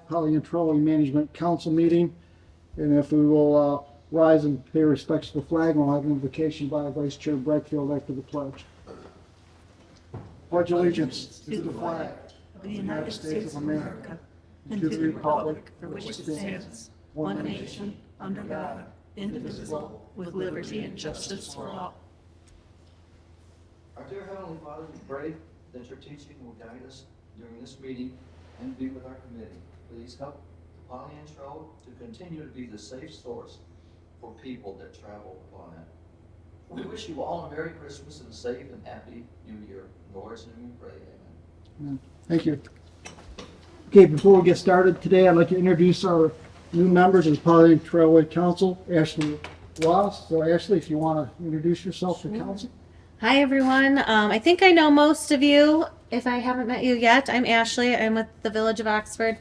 Holly and Trolley Management Council meeting. And if we will rise and pay respects to the flag, we'll have an invocation by Vice Chair Breckfield after the pledge. Pledge allegiance to the flag of the United States of America and to the republic for which it stands, one nation, under God, indivisible, with liberty and justice for all. Our dear Heavenly Father, we pray that your teaching will guide us during this meeting and be with our committee. Please help Polly and Tro to continue to be the safe source for people that travel upon it. We wish you all a Merry Christmas and a safe and happy New Year. In the Lord's name we pray, amen. Thank you. Okay, before we get started today, I'd like to introduce our new members of the Poly Trailway Council, Ashley Ross. So Ashley, if you want to introduce yourself to council. Hi, everyone. I think I know most of you. If I haven't met you yet, I'm Ashley. I'm with the Village of Oxford.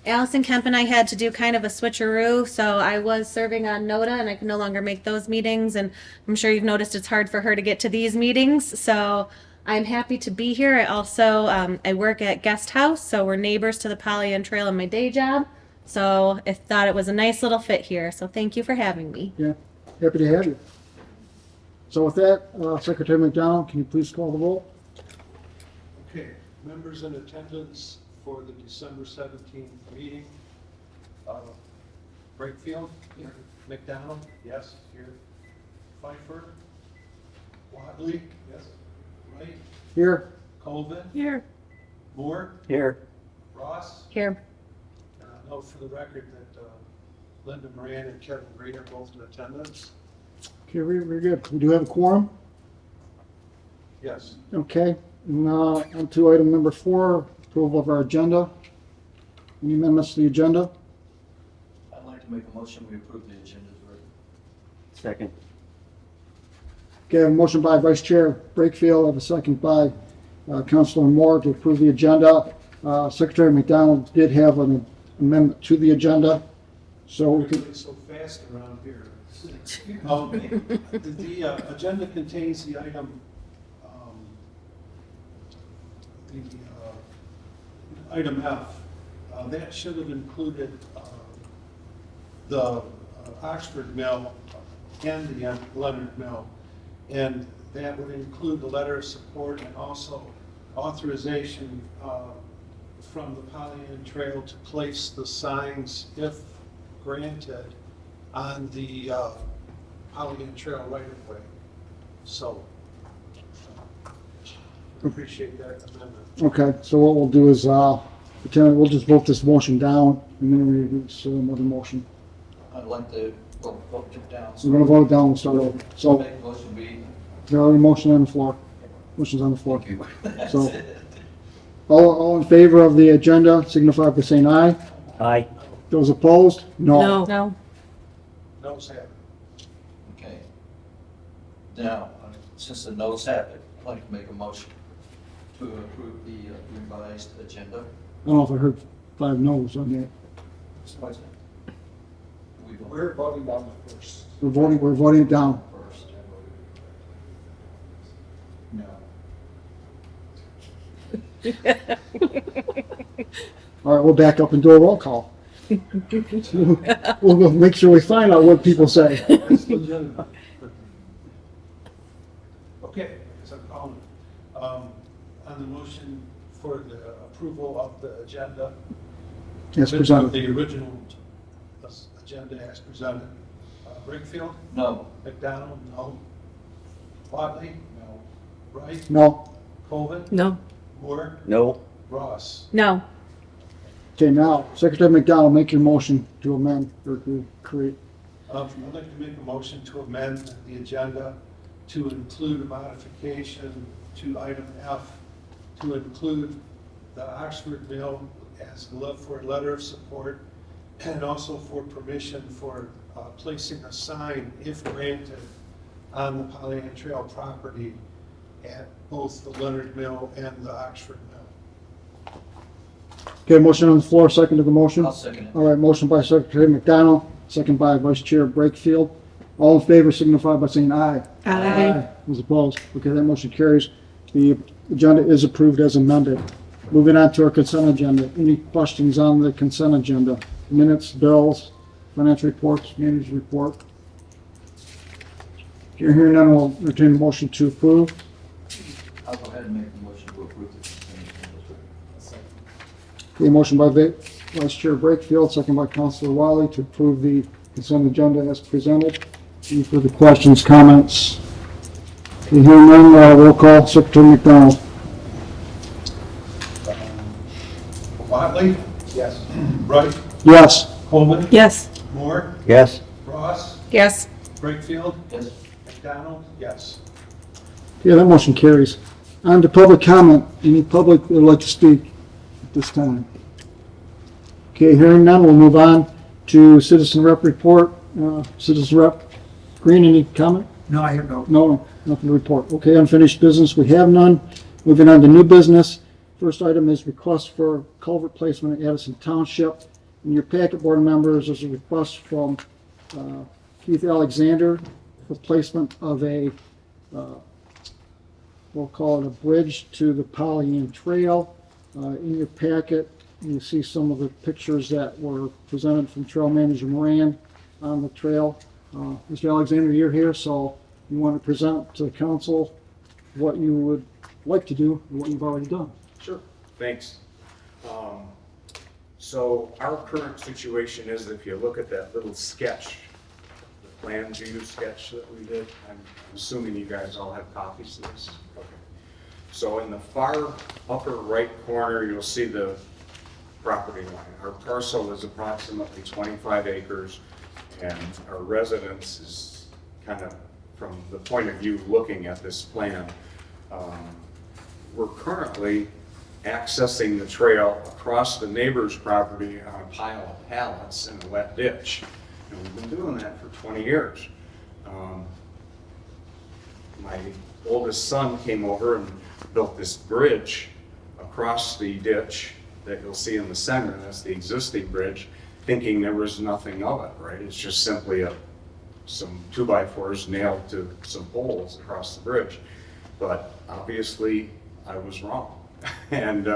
Allison Kemp and I had to do kind of a switcheroo, so I was serving on NODA, and I can no longer make those meetings, and I'm sure you've noticed it's hard for her to get to these meetings, so I'm happy to be here. I also, I work at Guest House, so we're neighbors to the Polly Ann Trail in my day job, so I thought it was a nice little fit here, so thank you for having me. Yeah, happy to have you. So with that, Secretary McDonald, can you please call the roll? Okay, members in attendance for the December 17th meeting. Breakfield? Here. McDonald? Yes, here. Pfeiffer? Wadley? Yes. Wright? Here. Colvin? Here. Moore? Here. Ross? Here. Note for the record that Linda Moran and Kevin Gray are both in attendance. Okay, we're good. We do have a quorum. Yes. Okay, now on to item number 4, approval of our agenda. Any amendments to the agenda? I'd like to make a motion, we approve the agenda as written. Second. Okay, I have a motion by Vice Chair Breakfield, I have a second by Councilor Moore to approve the agenda. Secretary McDonald did have an amendment to the agenda, so we could, Everybody's so fast around here. The agenda contains the item, item F. That should have included the Oxford Mill and the Leonard Mill. And that would include the letter of support and also authorization from the Polly Ann Trail to place the signs, if granted, on the Polly Ann Trail right of way. So, appreciate that amendment. okay, so what we'll do is, we'll just vote this motion down, and then we do another motion. I'd like to vote it down. So we're gonna vote it down and start over. So, Make a motion, we. there are a motion on the floor. Motion's on the floor. Thank you. That's So- it. All in favor of the agenda, signify by saying aye. Aye. Those opposed? No. No. Noes have it. Okay. Now, since the notes have it, I'd like to make a motion to approve the revised agenda. I don't know if I heard 5 no's on that. What's that? We vote We're voting down the first. We're voting it down. first. No. All right, we'll back up and do a roll call. We'll make sure we find out what people say. That's legitimate. Okay, so I'm calling. On the motion for the approval of the agenda. As presented. The original agenda as presented. Brickfield, No. McDonald, no. Watley, no. Wright, No. Colvin, No. Moore, No. Ross. No. Okay, now, Secretary McDonald, make your motion to amend or to create. I'd like to make a motion to amend the agenda to include a modification to item F, to include the Oxford Mill as for a letter of support, and also for permission for placing a sign, if granted, on the Polly Ann Trail property at both the Leonard Mill and the Oxford Mill. Okay, motion on the floor, second to the motion. I'll second it. All right, motion by Secretary McDonald, second by Vice Chair Breakfield. All in favor signify by saying aye. Aye. Those opposed? Okay, that motion carries. The agenda is approved as amended. Moving on to our consent agenda. Any questions on the consent agenda? Minutes, bills, financial reports, manager's report? If you're hearing none, we'll entertain a motion to approve. I'll go ahead and make the motion to approve the consent agenda. A motion by Vice Chair Brakefield, second by Councilor Wiley to approve the consent agenda as presented. Any further questions, comments? Okay, hearing none, roll call, Secretary McDonald. Watley? Yes. Wright? Yes. Coleman? Yes. Moore? Yes. Ross? Yes. Brakefield? Yes. McDonald? Yes. Yeah, that motion carries. On to public comment. Any public that would like to speak at this time? Okay, hearing none, we'll move on to citizen rep report. Citizen rep Green, any comment? No, I have no. No, nothing to report. Okay, unfinished business, we have none. Moving on to new business. First item is request for culvert placement at Addison Township. In your packet, board members, there's a request from Keith Alexander for placement of a, we'll call it a bridge to the Pollyant Trail. In your packet, you see some of the pictures that were presented from Trail Manager Moran on the trail. Mr. Alexander, you're here, so you want to present to the council what you would like to do and what you've already done. Sure, thanks. So our current situation is, if you look at that little sketch, the plan view sketch that we did, I'm assuming you guys all have copies of this. Okay. So in the far upper right corner, you'll see the property line. Our parcel is approximately 25 acres, and our residence is kind of, from the point of view looking at this plan, we're currently accessing the trail across the neighbor's property on a pile of pallets in a wet ditch. And we've been doing that for 20 years. My oldest son came over and built this bridge across the ditch that you'll see in the center. That's the existing bridge, thinking there was nothing of it, right? It's just simply some 2x4s nailed to some poles across the bridge. But obviously, I was wrong. And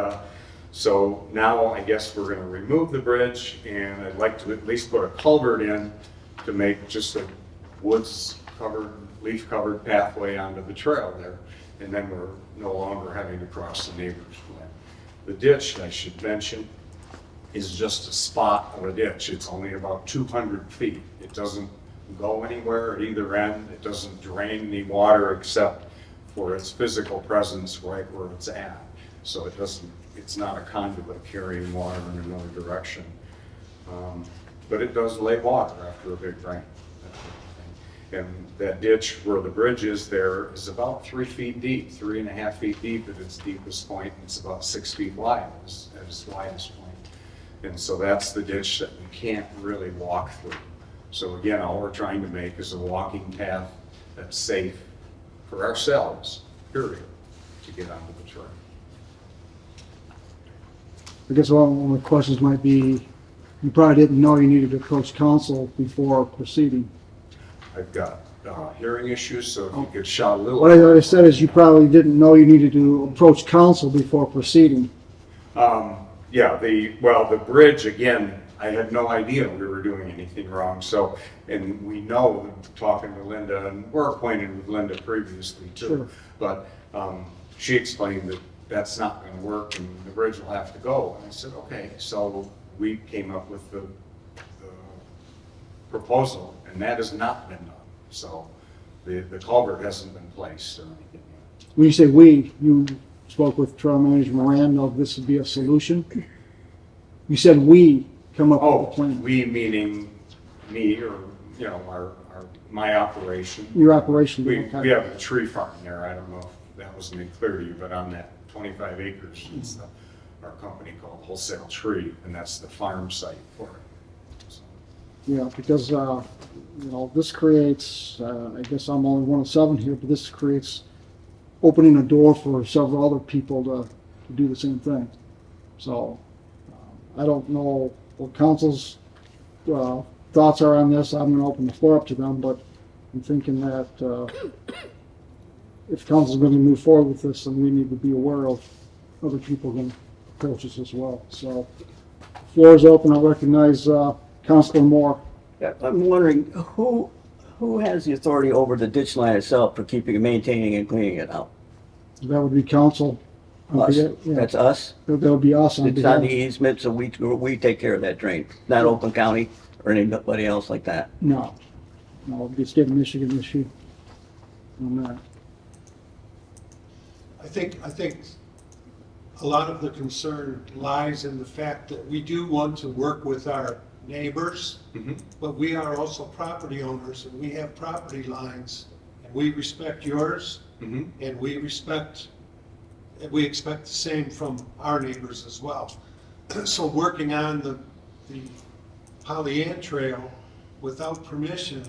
so now I guess we're gonna remove the bridge, and I'd like to at least put a culvert in to make just a woods-covered, leaf-covered pathway onto the trail there. And then we're no longer having to cross the neighbor's land. The ditch, I should mention, is just a spot of a ditch. It's only about 200 feet. It doesn't go anywhere at either end. It doesn't drain any water except for its physical presence right where it's at. So it's not a conduit carrying water in another direction. But it does lay water after a big rain. And that ditch where the bridge is there is about 3 feet deep, 3.5 feet deep at its deepest point. It's about 6 feet wide at its widest point. And so that's the ditch that we can't really walk through. So again, all we're trying to make is a walking path that's safe for ourselves, period, to get onto the trail. I guess one of the questions might be, you probably didn't know you needed to approach council before proceeding. I've got hearing issues, so if you could shout a little. What I said is you probably didn't know you needed to approach council before proceeding. Yeah, the bridge, again, I had no idea we were doing anything wrong. So, and we know, talking to Linda, and we're acquainted with Linda previously too. Sure. But she explained that that's not going to work and the bridge will have to go. And I said, okay. So we came up with the proposal, and that has not been done. So the culvert hasn't been placed or anything yet. When you say we, you spoke with Trail Manager Moran, of this would be a solution? You said we come up with Oh, a plan. we meaning me or, my operation. Your operation. We okay. have a tree farm there. I don't know if that was made clear to you, but on that 25 acres, it's our company called Wholesale Tree, and that's the farm site for it. So, Yeah, because, this creates, I guess I'm only one of 7 here, but this creates opening a door for several other people to do the same thing. So, I don't know what council's thoughts are on this. I'm gonna open the floor up to them, but I'm thinking that if council's gonna move forward with this, then we need to be aware of other people gonna approaches as well. So, floor is open. I'll recognize Councilor Moore. Yeah, I'm wondering, who has the authority over the ditch line itself for keeping, maintaining and cleaning it out? That would be council. Us, Yeah, that's us? that would be us on It's behalf. on the easement, so we take care of that drain, not Oakland County or anybody else like that. No, it'd be state of Michigan issue on that. I think a lot of the concern lies in the fact that we do want to work with our neighbors, Mhm. but we are also property owners, and we have property lines, and we respect yours, Mhm. and we expect the same from our neighbors as well. So working on the Pollyant Trail without permission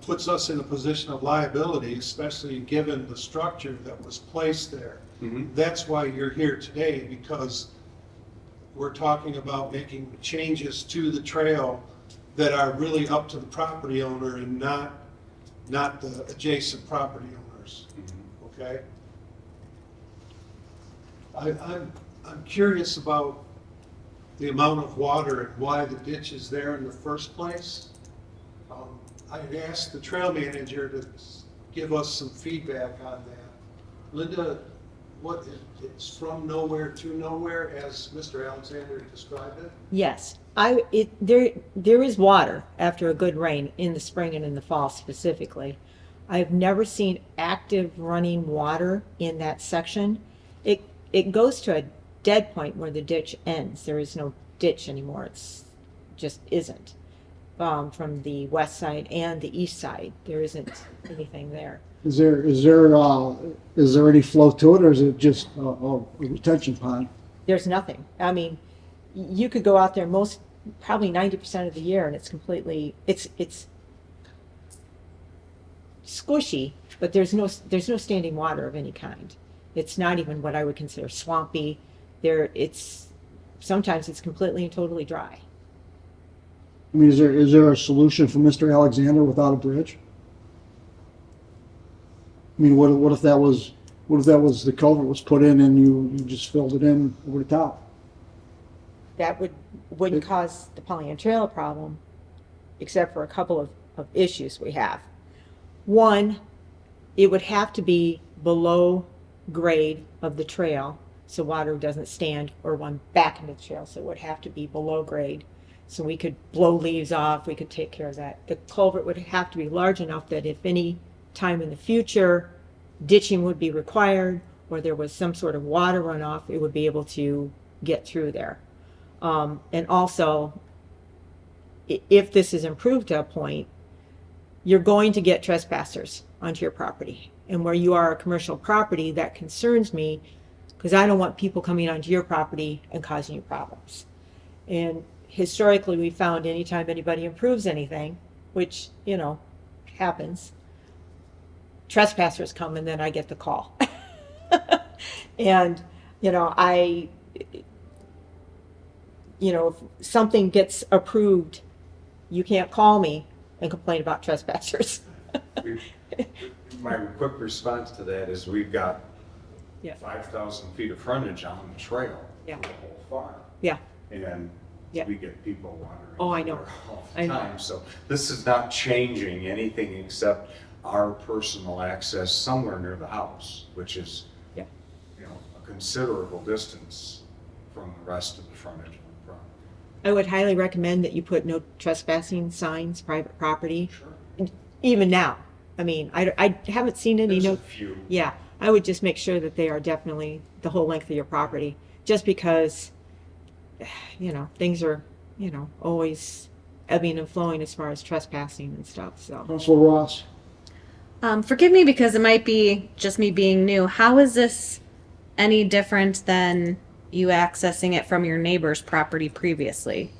puts us in a position of liability, especially given the structure that was placed there. Mhm. That's why you're here today, because we're talking about making changes to the trail that are really up to the property owner and not the adjacent property owners, okay? I'm curious about the amount of water and why the ditch is there in the first place. I had asked the trail manager to give us some feedback on that. Linda, it's from nowhere to nowhere, as Mr. Alexander described it? Yes, there is water after a good rain in the spring and in the fall specifically. I've never seen active running water in that section. It goes to a dead point where the ditch ends. There is no ditch anymore. It's just isn't. From the west side and the east side, there isn't anything there. Is there any flow to it, or is it just a retention pond? There's nothing. I mean, you could go out there probably 90% of the year, and it's completely, it's squishy, but there's no standing water of any kind. It's not even what I would consider swampy. Sometimes it's completely and totally dry. I mean, is there a solution for Mr. Alexander without a bridge? I mean, what if that was the culvert was put in and you just filled it in over the top? That wouldn't cause the Pollyant Trail a problem, except for a couple of issues we have. One, it would have to be below grade of the trail, so water doesn't stand or run back into the trail, so it would have to be below grade. So we could blow leaves off, we could take care of that. The culvert would have to be large enough that if any time in the future ditching would be required, or there was some sort of water runoff, it would be able to get through there. And also, if this is improved to a point, you're going to get trespassers onto your property. And where you are a commercial property, that concerns me, because I don't want people coming onto your property and causing you problems. And historically, we found anytime anybody improves anything, which, happens, trespassers come and then I get the call. And, if something gets approved, you can't call me and complain about trespassers. My quick response to that is we've got Yeah. 5,000 feet of frontage on the trail. Yeah. For the whole farm. Yeah. And Yeah. we get people wandering. Oh, I know. there all the I know. time. So this is not changing anything except our personal access somewhere near the house, which is, Yeah. a considerable distance from the rest of the frontage of the property. I would highly recommend that you put no trespassing signs, private property, Sure. even now. I mean, I haven't seen any, There's no, a few. yeah, I would just make sure that they are definitely the whole length of your property, just because, things are, always ebbing and flowing as far as trespassing and stuff, so. Councilor Ross? Forgive me because it might be just me being new. How is this any different than you accessing it from your neighbor's property previously?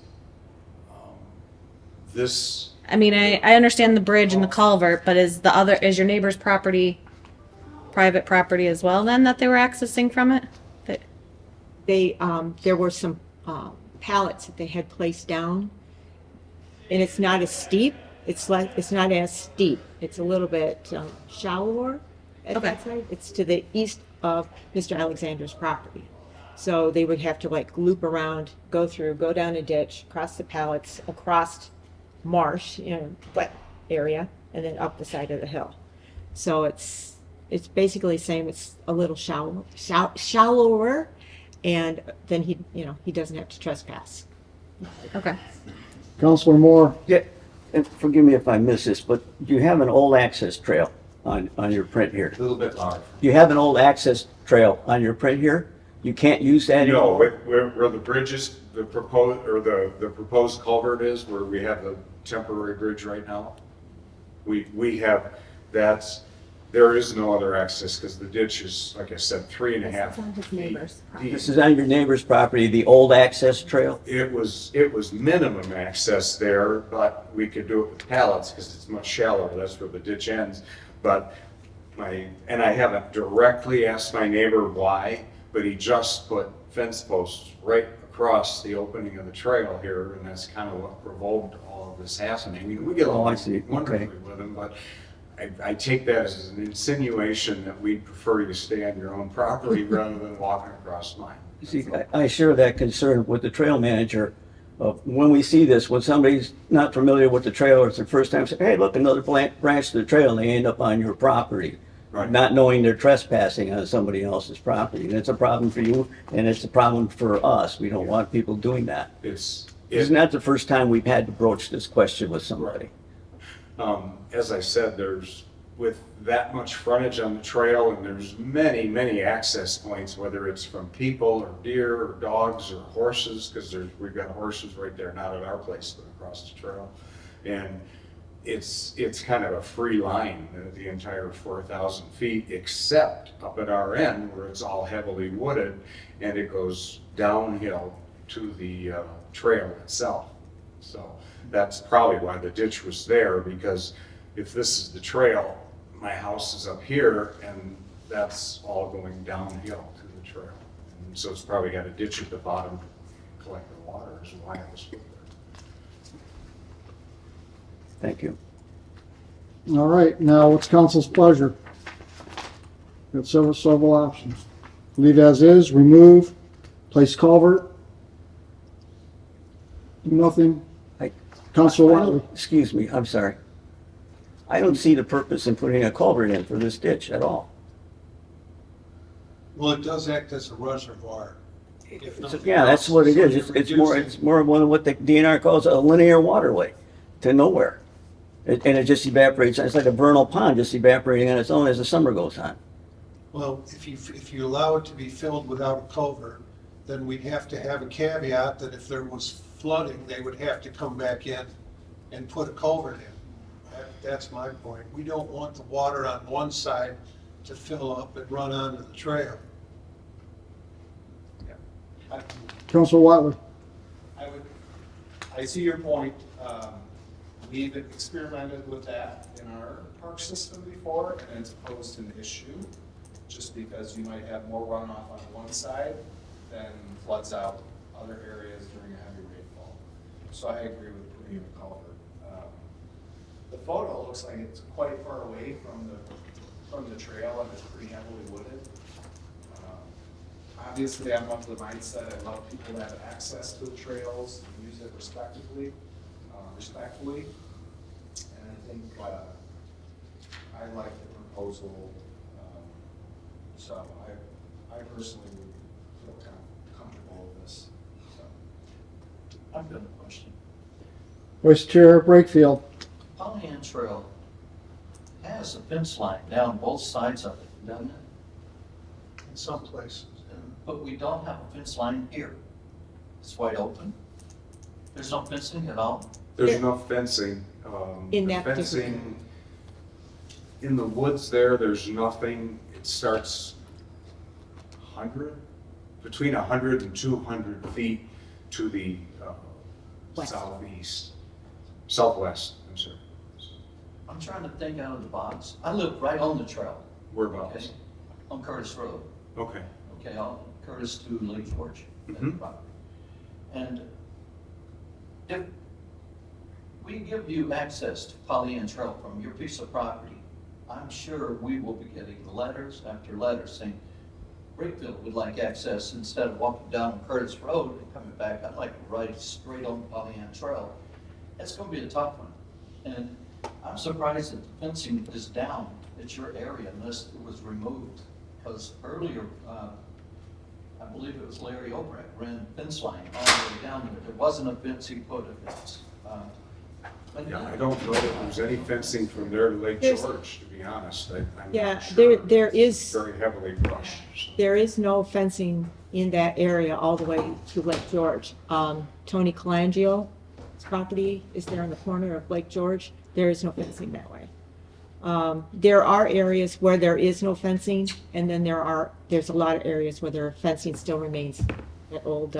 This, I mean, I understand the bridge and the culvert, but is your neighbor's property private property as well then that they were accessing from it? There were some pallets that they had placed down, and it's not as steep. It's not as steep. It's a little bit shallower at that side. It's to the east of Mr. Alexander's property. So they would have to like loop around, go through, go down a ditch, cross the pallets, across marsh, wet area, and then up the side of the hill. So it's basically saying it's a little shallower, and then he doesn't have to trespass. Okay. Counselor Moore, Yeah, and forgive me if I miss this, but you have an old access trail on your print here. A little bit larger. You have an old access trail on your print here? You can't use that No, anymore? where the bridge is, the proposed culvert is, where we have the temporary bridge right now. We have, there is no other access because the ditch is, like I said, 3.5 feet deep. This is on your neighbor's property, the old access trail? It was minimum access there, but we could do it with pallets because it's much shallower. That's where the ditch ends. But I haven't directly asked my neighbor why, but he just put fence posts right across the opening of the trail here, and that's kind of what provoked all of this happening. We get Oh, I along see. wonderfully Okay. with him, but I take that as an insinuation that we'd prefer you to stay on your own property rather than walking across mine. See, I share that concern with the trail manager of when we see this, when somebody's not familiar with the trail or it's their first time, say, hey, look, another branch to the trail, and they end up on your property. Right. Not knowing they're trespassing on somebody else's property. And it's a problem for you, and it's a problem for us. We don't want people doing that. Isn't that the first time we've had to broach this question with somebody? As I said, with that much frontage on the trail, and there's many, many access points, whether it's from people or deer or dogs or horses, because we've got horses right there, not at our place, but across the trail. And it's kind of a free line, the entire 4,000 feet, except up at our end where it's all heavily wooded, and it goes downhill to the trail itself. So that's probably why the ditch was there, because if this is the trail, my house is up here, and that's all going downhill to the trail. And so it's probably got a ditch at the bottom to collect the water, is why it was put there. Thank you. all right, now what's council's pleasure? Got several options. Leave as is, remove, place culvert. Do nothing. Counselor Watley. Excuse me, I'm sorry. I don't see the purpose in putting a culvert in for this ditch at all. Well, it does act as a reservoir. If nothing Yeah, that's else. what it So is. you're It's more of what the DNR calls a linear waterway to nowhere. And it just evaporates. It's like a vernal pond just evaporating on its own as the summer goes on. Well, if you allow it to be filled without a culvert, then we'd have to have a caveat that if there was flooding, they would have to come back in and put a culvert in. That's my point. We don't want the water on one side to fill up and run onto the trail. Counselor Watley. I see your point. We've experimented with that in our park system before, and it's posed an issue, just because you might have more runoff on one side than floods out other areas during a heavy rainfall. So I agree with putting in a culvert. The photo looks like it's quite far away from the trail, and it's pretty heavily wooded. Obviously, I'm of the mindset, I love people that have access to the trails and use it respectfully. And I think, I like the proposal, so I personally would feel comfortable with this, so. I've got a question. Vice Chair Brakefield. Pollyant Trail has a fence line down both sides of it, doesn't it? In some places. But we don't have a fence line here. It's wide open. There's no fencing at all. There's no fencing. In The that particular- fencing in the woods there's nothing. It starts between 100 and 200 feet to the West. southwest, I'm sorry. I'm trying to think out of the box. I live right on the trail, Whereabouts? okay? On Curtis Road, Okay. okay, on Curtis to Lee George. that Mhm. property. And if we give you access to Pollyant Trail from your piece of property, I'm sure we will be getting letters after letters saying, Brakefield would like access, instead of walking down Curtis Road and coming back, I'd like to ride straight on Pollyant Trail. It's gonna be a tough one. And I'm surprised that the fencing is down at your area unless it was removed. Because earlier, I believe it was Larry Obrecht ran fence line all the way down there. There wasn't a fence, he put a fence. Yeah, I don't know if there's any fencing from there to Lake There's- George, to be honest. I'm Yeah, not sure. there is. It's very heavily brushed. There is no fencing in that area all the way to Lake George. Tony Colangio's property is there in the corner of Lake George. There is no fencing that way. There are areas where there is no fencing, and then there's a lot of areas where their fencing still remains, that old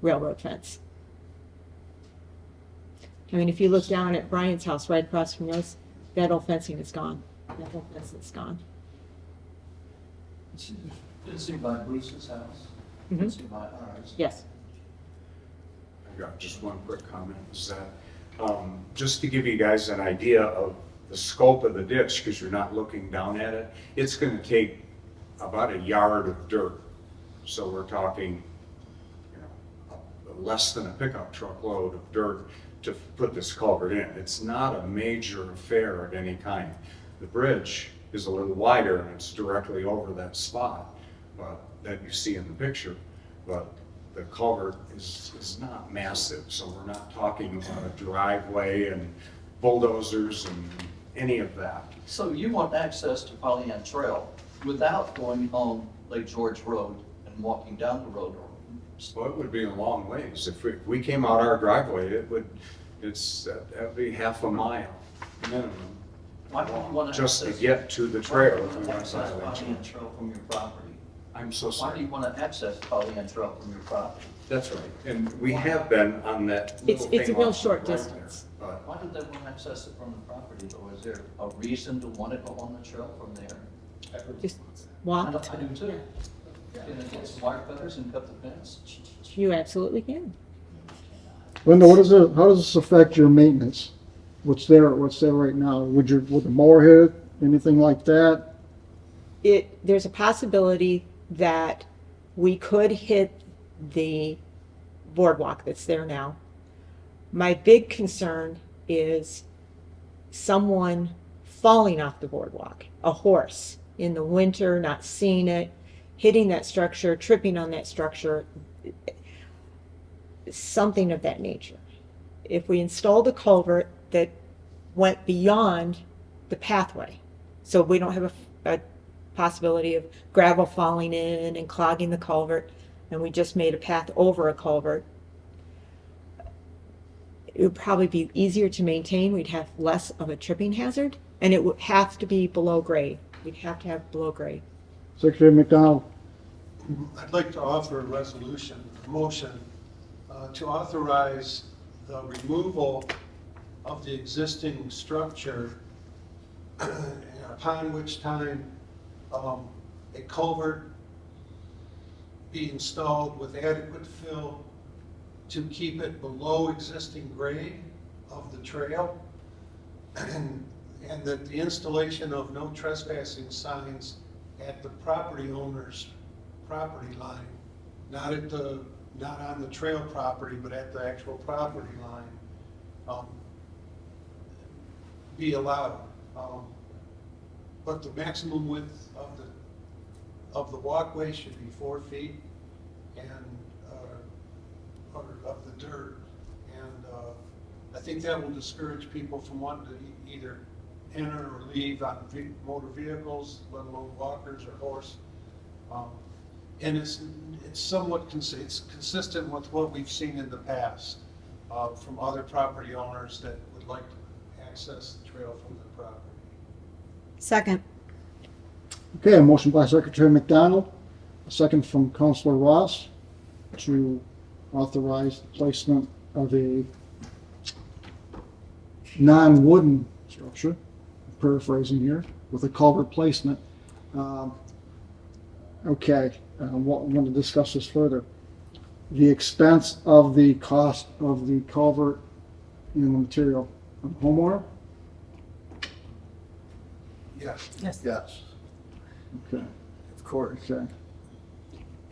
railroad fence. I mean, if you look down at Brian's house right across from yours, that old fencing is gone. That whole fence is gone. Fencing by Bruce's house, Mhm. fencing by ours. Yes. I've got just one quick comment, is that, just to give you guys an idea of the scope of the ditch, because you're not looking down at it, it's gonna take about a yard of dirt. So we're talking, less than a pickup truck load of dirt to put this culvert in. It's not a major affair of any kind. The bridge is a little wider and it's directly over that spot, that you see in the picture. But the culvert is not massive, so we're not talking about a driveway and bulldozers and any of that. So you want access to Pollyant Trail without going on Lake George Road and walking down the road? Well, it would be a long ways. If we came out our driveway, that'd be half a mile minimum, Why would you want to just to access? get to the trail. If we went Access by Lake George. Pollyant Trail from your property? I'm so Why do sorry. you want to access Pollyant Trail from your property? That's right. And we have been on that It's little a thing real off short right there. distance. But Why did they want to access it from the property though? Is there a reason to want to go on the trail from there? Just I walk. do too. Can I get some wire cutters and cut the fence? You absolutely can. Linda, how does this affect your maintenance? What's there right now? Would the mower hit it? Anything like that? There's a possibility that we could hit the boardwalk that's there now. My big concern is someone falling off the boardwalk, a horse in the winter, not seeing it, hitting that structure, tripping on that structure, something of that nature. If we installed a culvert that went beyond the pathway, so we don't have a possibility of gravel falling in and clogging the culvert, and we just made a path over a culvert, it would probably be easier to maintain. We'd have less of a tripping hazard, and it would have to be below grade. We'd have to have below grade. Secretary McDonald? I'd like to offer a motion to authorize the removal of the existing structure, upon which time a culvert be installed with adequate fill to keep it below existing grade of the trail, and that the installation of no trespassing signs at the property owner's property line, not on the trail property, but at the actual property line, be allowed. But the maximum width of the walkway should be 4 feet, and or of the dirt. And I think that will discourage people from wanting to either enter or leave on motor vehicles, let alone walkers or horse. And it's somewhat it's consistent with what we've seen in the past from other property owners that would like to access the trail from their property. Second. Okay, a motion by Secretary McDonald, a second from Councilor Ross to authorize the placement of a non-wooden structure, paraphrasing here, with a culvert placement. Okay, I'm going to discuss this further. The expense of the cost of the culvert and the material, homeowner? Yes. Yes. Okay, Of course. okay.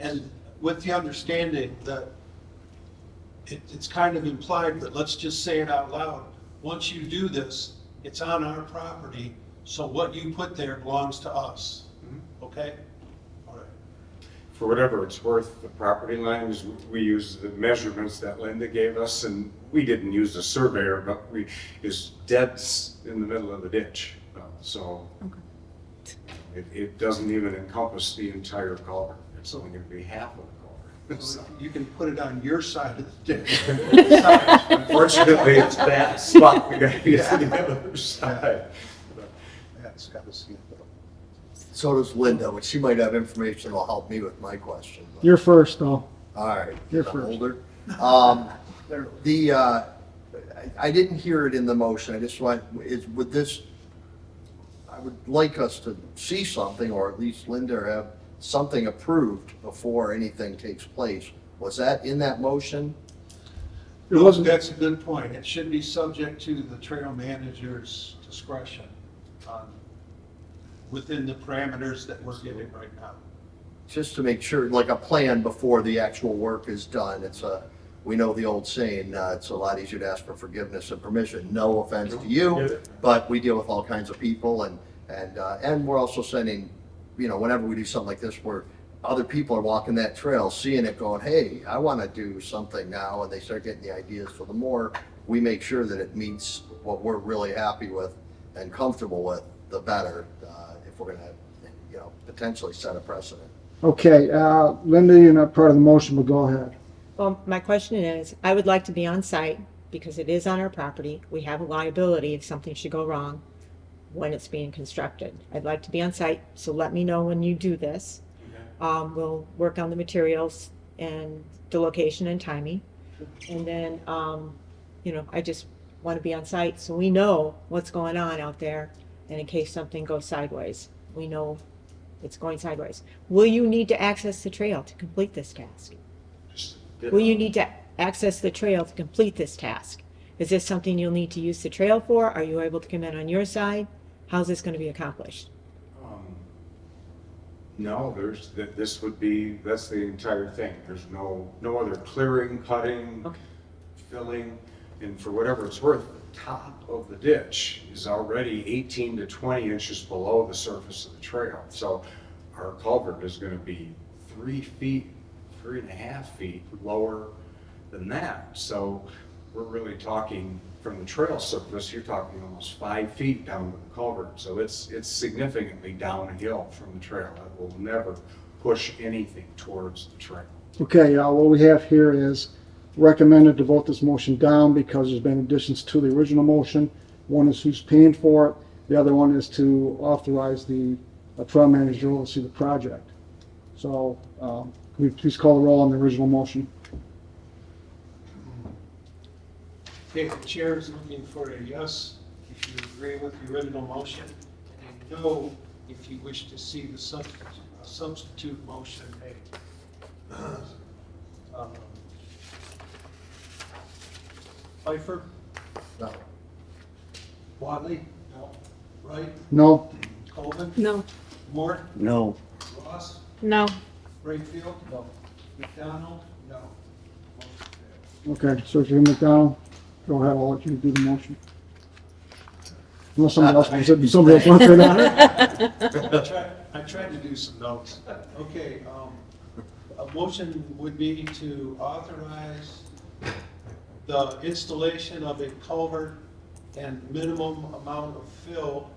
And with the understanding that it's kind of implied, but let's just say it out loud. Once you do this, it's on our property, so what you put there belongs to us. Okay? All right. For whatever it's worth, the property lines, we use the measurements that Linda gave us, and we didn't use a surveyor, but is dead in the middle of the ditch. So it doesn't even encompass the entire culvert. It's only going to be half of the culvert. So, You can put it on your side of the ditch. unfortunately, it's that spot. We got to get to the other side. That's got to see it. So does Linda, which she might have information that'll help me with my question. You're first, though. All right. You're I'm first. older. I didn't hear it in the motion. I just want, would this, I would like us to see something, or at least Linda have something approved before anything takes place. Was that in that motion? It wasn't, That's a good point. It should be subject to the trail manager's discretion within the parameters that we're giving right now. Just to make sure, like a plan before the actual work is done. We know the old saying, it's a lot easier to ask for forgiveness and permission. No offense to you, but we deal with all kinds of people, and we're also sending, whenever we do something like this, where other people are walking that trail, seeing it, going, hey, I want to do something now, and they start getting the ideas. So the more we make sure that it meets what we're really happy with and comfortable with, the better, if we're going to, potentially set a precedent. okay, Linda, you're not part of the motion, but go ahead. Well, my question is, I would like to be on site because it is on our property. We have a liability if something should go wrong when it's being constructed. I'd like to be on site, so let me know when you do this. We'll work on the materials and the location and timing. And then, I just want to be on site so we know what's going on out there. And in case something goes sideways, we know it's going sideways. Will you need to access the trail to complete this task? Will you need to access the trail to complete this task? Is this something you'll need to use the trail for? Are you able to come in on your side? How's this going to be accomplished? No, that's the entire thing. There's no other clearing, cutting, Okay. filling, and for whatever it's worth, the top of the ditch is already 18 to 20 inches below the surface of the trail. So our culvert is going to be 3.5 feet lower than that. So we're really talking from the trail surface, you're talking almost 5 feet down to the culvert. So it's significantly downhill from the trail. It will never push anything towards the trail. Okay, what we have here is recommended to vote this motion down because there's been additions to the original motion. One is who's paying for it. The other one is to authorize the trail manager to oversee the project. So, can we please call the roll on the original motion? Okay, the chair is looking for a yes if you agree with the original motion, and a no if you wish to see the substitute motion made. Pfeiffer? No. Wadley? No. Wright? No? Colvin? No. Moore? No. Ross? No. Brayfield? No. McDonald? No. Motion failed. Okay, so Jim McDonald, go ahead, I'll let you do the motion. Unless somebody else wants to it on it. I tried to do some notes. Okay, a motion would be to authorize the installation of a culvert and minimum amount of fill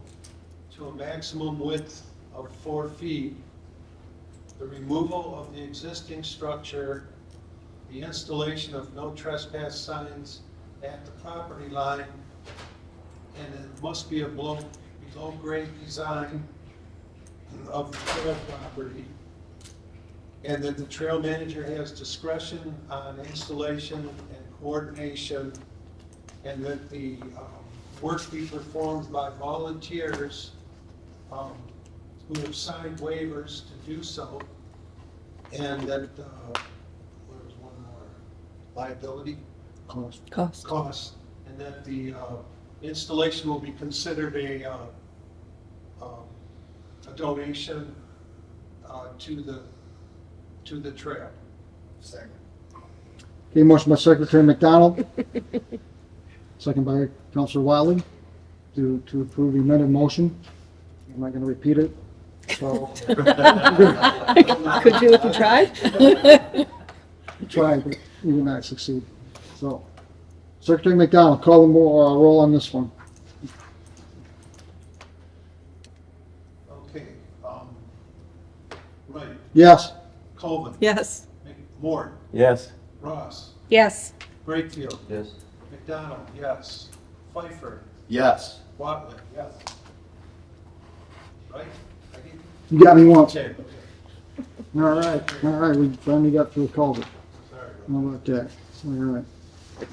to a maximum width of 4 feet, the removal of the existing structure, the installation of no trespass signs at the property line, and it must be a below grade design of the trail property. And that the trail manager has discretion on installation and coordination, and that the work be performed by volunteers who have signed waivers to do so, and that, what was one more, liability? Cost, and that the installation will be considered a donation to the to the trail. Second. Okay, motion by Secretary McDonald. Second by Counselor Wiley to approve the amended motion. I'm not gonna repeat it. So, Could you if you tried? try, but you did not succeed. So, Secretary McDonald, call the roll on this one. Okay, Wright, Yes. Colvin, Yes. Moore, Yes. Ross, Yes. Brakefield, Yes. McDonald, yes. Pfeiffer, Yes. Watley, yes. Right? You got me once. Okay, All right, we finally got through culvert. sorry. How about that?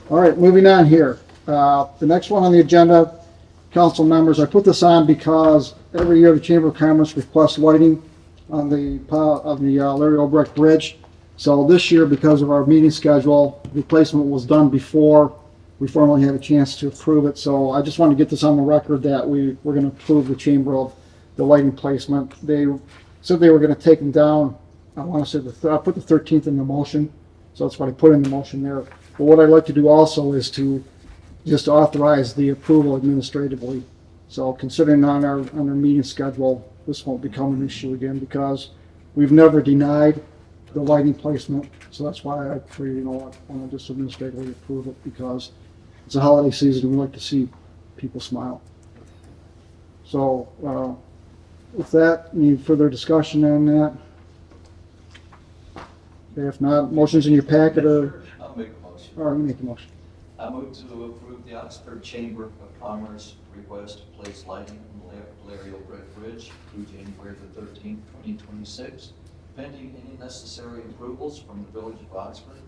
All right, moving on here. The next one on the agenda, council members, I put this on because every year the Chamber of Commerce requests lighting on the Larry Obrecht Bridge. So this year, because of our meeting schedule, replacement was done before we formally had a chance to approve it. So I just want to get this on the record that we're going to approve the Chamber of the lighting placement. They said they were going to take them down. I want to say I put the 13th in the motion, so that's what I put in the motion there. But what I'd like to do also is to just authorize the approval administratively. So considering on our meeting schedule, this won't become an issue again because we've never denied the lighting placement. So that's why I figured, you know what, I want to just administratively approve it because it's a holiday season and we like to see people smile. So with that, any further discussion on that? Okay, if not, motion's in your packet or, I'll make a motion. or you make the motion. I move to approve the Oxford Chamber of Commerce request to place lighting on the Larry Obrecht Bridge through January the 13th, 2026, pending any necessary approvals from the Village of Oxford,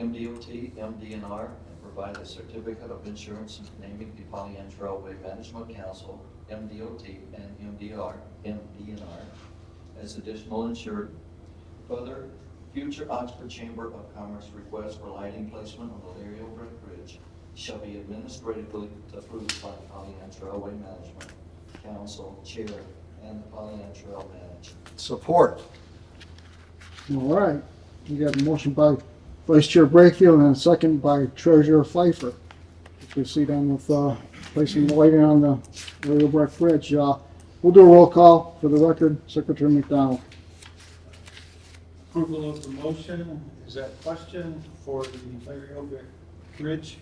MDOT, MDNR, and provide a certificate of insurance naming the Pollyann Trailway Management Council, MDOT, and MDNR as additional insured. Further, future Oxford Chamber of Commerce requests for lighting placement on the Larry Obrecht Bridge shall be administratively approved by the Pollyann Trailway Management Council Chair and the Pollyann Trail Manager. Support. All right, we got a motion by Vice Chair Brakefield and a second by Treasurer Pfeiffer. Proceed on with placing the lighting on the Larry Obrecht Bridge. We'll do a roll call for the record. Secretary McDonald. Approval of the motion, is that question for the Larry Obrecht Bridge?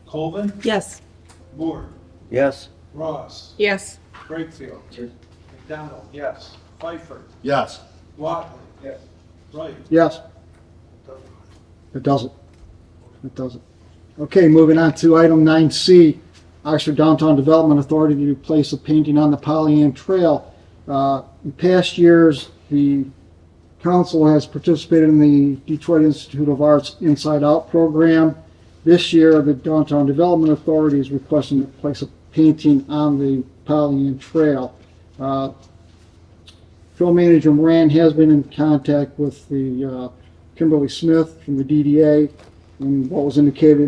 Colvin, Yes. Moore, Yes. Ross, Yes. Brakefield, Yes. McDonald, yes. Pfeiffer, Yes. Watley. Yes. Wright. Yes, it doesn't. It doesn't. Okay, moving on to item 9C, Oxford Downtown Development Authority to place a painting on the Pollyann Trail. In past years, the council has participated in the Detroit Institute of Arts Inside Out program. This year, the Downtown Development Authority is requesting to place a painting on the Pollyann Trail. Trail Manager Moran has been in contact with the Kimberly Smith from the DDA, and what was indicated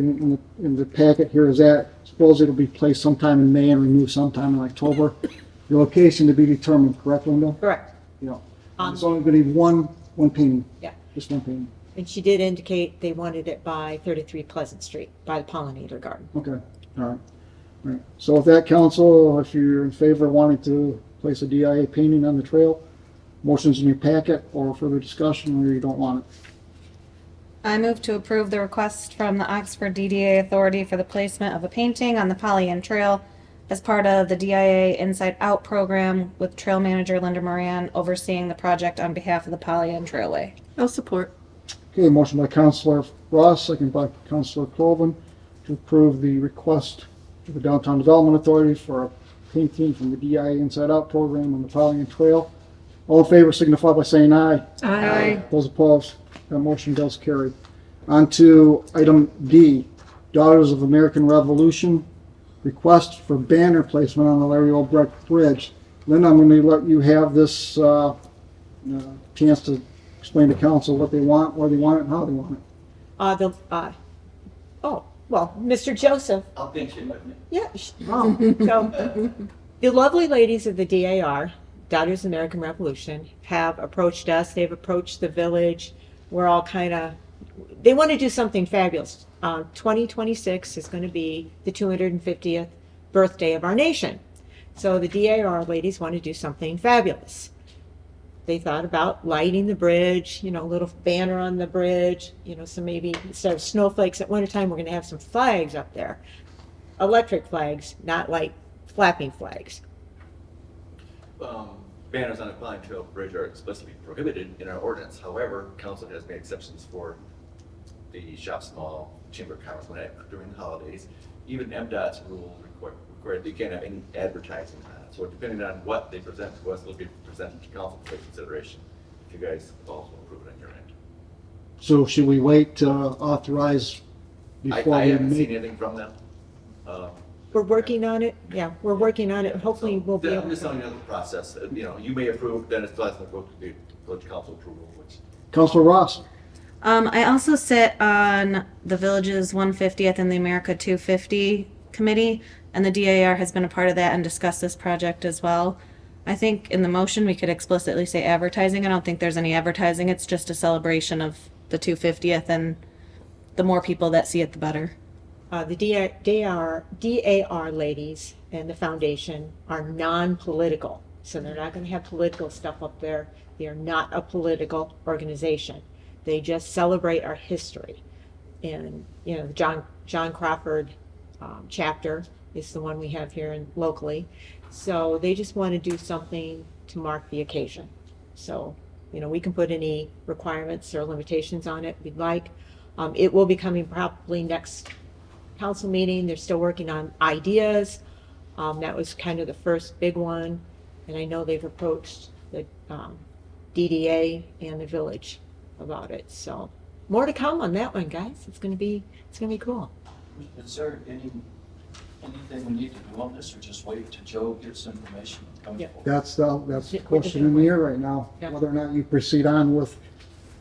in the packet here is that suppose it'll be placed sometime in May and removed sometime in October. The location to be determined, correct, Linda? Correct. Yeah. It's only going to be one painting. Yeah. Just one painting. And she did indicate they wanted it by 33 Pleasant Street, by the Pollinator Garden. Okay, all right. All right. So with that, council, if you're in favor of wanting to place a DIA painting on the trail, motion's in your packet or further discussion, or you don't want it? I move to approve the request from the Oxford DDA Authority for the placement of a painting on the Pollyann Trail as part of the DIA Inside Out program with Trail Manager Linda Moran overseeing the project on behalf of the Pollyann Trailway. I'll support. Okay, motion by Councilor Ross, second by Councilor Colvin to approve the request to the Downtown Development Authority for a painting from the DIA Inside Out program on the Pollyann Trail. All in favor signify by saying aye. Aye. Those opposed, that motion does carry. On to item D, Daughters of American Revolution, request for banner placement on the Larry Obrecht Bridge. Linda, I'm going to let you have this chance to explain to council what they want, where they want it, and how they want it. Well, Mr. Joseph, I'll pinch it with me. yeah. So, the lovely ladies of the DAR Daughters of the American Revolution have approached us, they've approached the village. We're all kind of, they want to do something fabulous. 2026 is going to be the 250th birthday of our nation. So the DAR ladies want to do something fabulous. They thought about lighting the bridge, you know, a little banner on the bridge, you know, so maybe instead of snowflakes at wintertime, we're going to have some flags up there. Electric flags, not like flapping flags. Banners on a Pine Trail Bridge are explicitly prohibited in our ordinance. However, council has made exceptions for the shops, mall, chamber of commerce during the holidays. Even MDOT's rule required they can't have any advertising on it. So depending on what they present to us, it'll be presented to council for consideration. If you guys also approve it on your end. So should we wait to authorize before I we haven't seen make? anything from them. We're working on it. Yeah, we're working on it. Hopefully we'll be I'm able just to. telling you the process. You know, you may approve, then it still has to go to the village council approval, which Councilor Ross? I also sit on the village's 150th and the America 250 committee, and the DAR has been a part of that and discussed this project as well. I think in the motion we could explicitly say advertising. I don't think there's any advertising. It's just a celebration of the 250th, and the more people that see it, the better. The DAR ladies and the foundation are non-political, so they're not going to have political stuff up there. They are not a political organization. They just celebrate our history. And, you know, John Crawford chapter is the one we have here locally. So they just want to do something to mark the occasion. So, you know, we can put any requirements or limitations on it we'd like. It will be coming probably next council meeting. They're still working on ideas. That was kind of the first big one. And I know they've approached the DDA and the village about it. So more to come on that one, guys. It's gonna be cool. Is there anything we need to do on this, or just wait till Joe gets information and comes Yeah. forward? That's the question in the air right now, Yeah. whether or not you proceed on with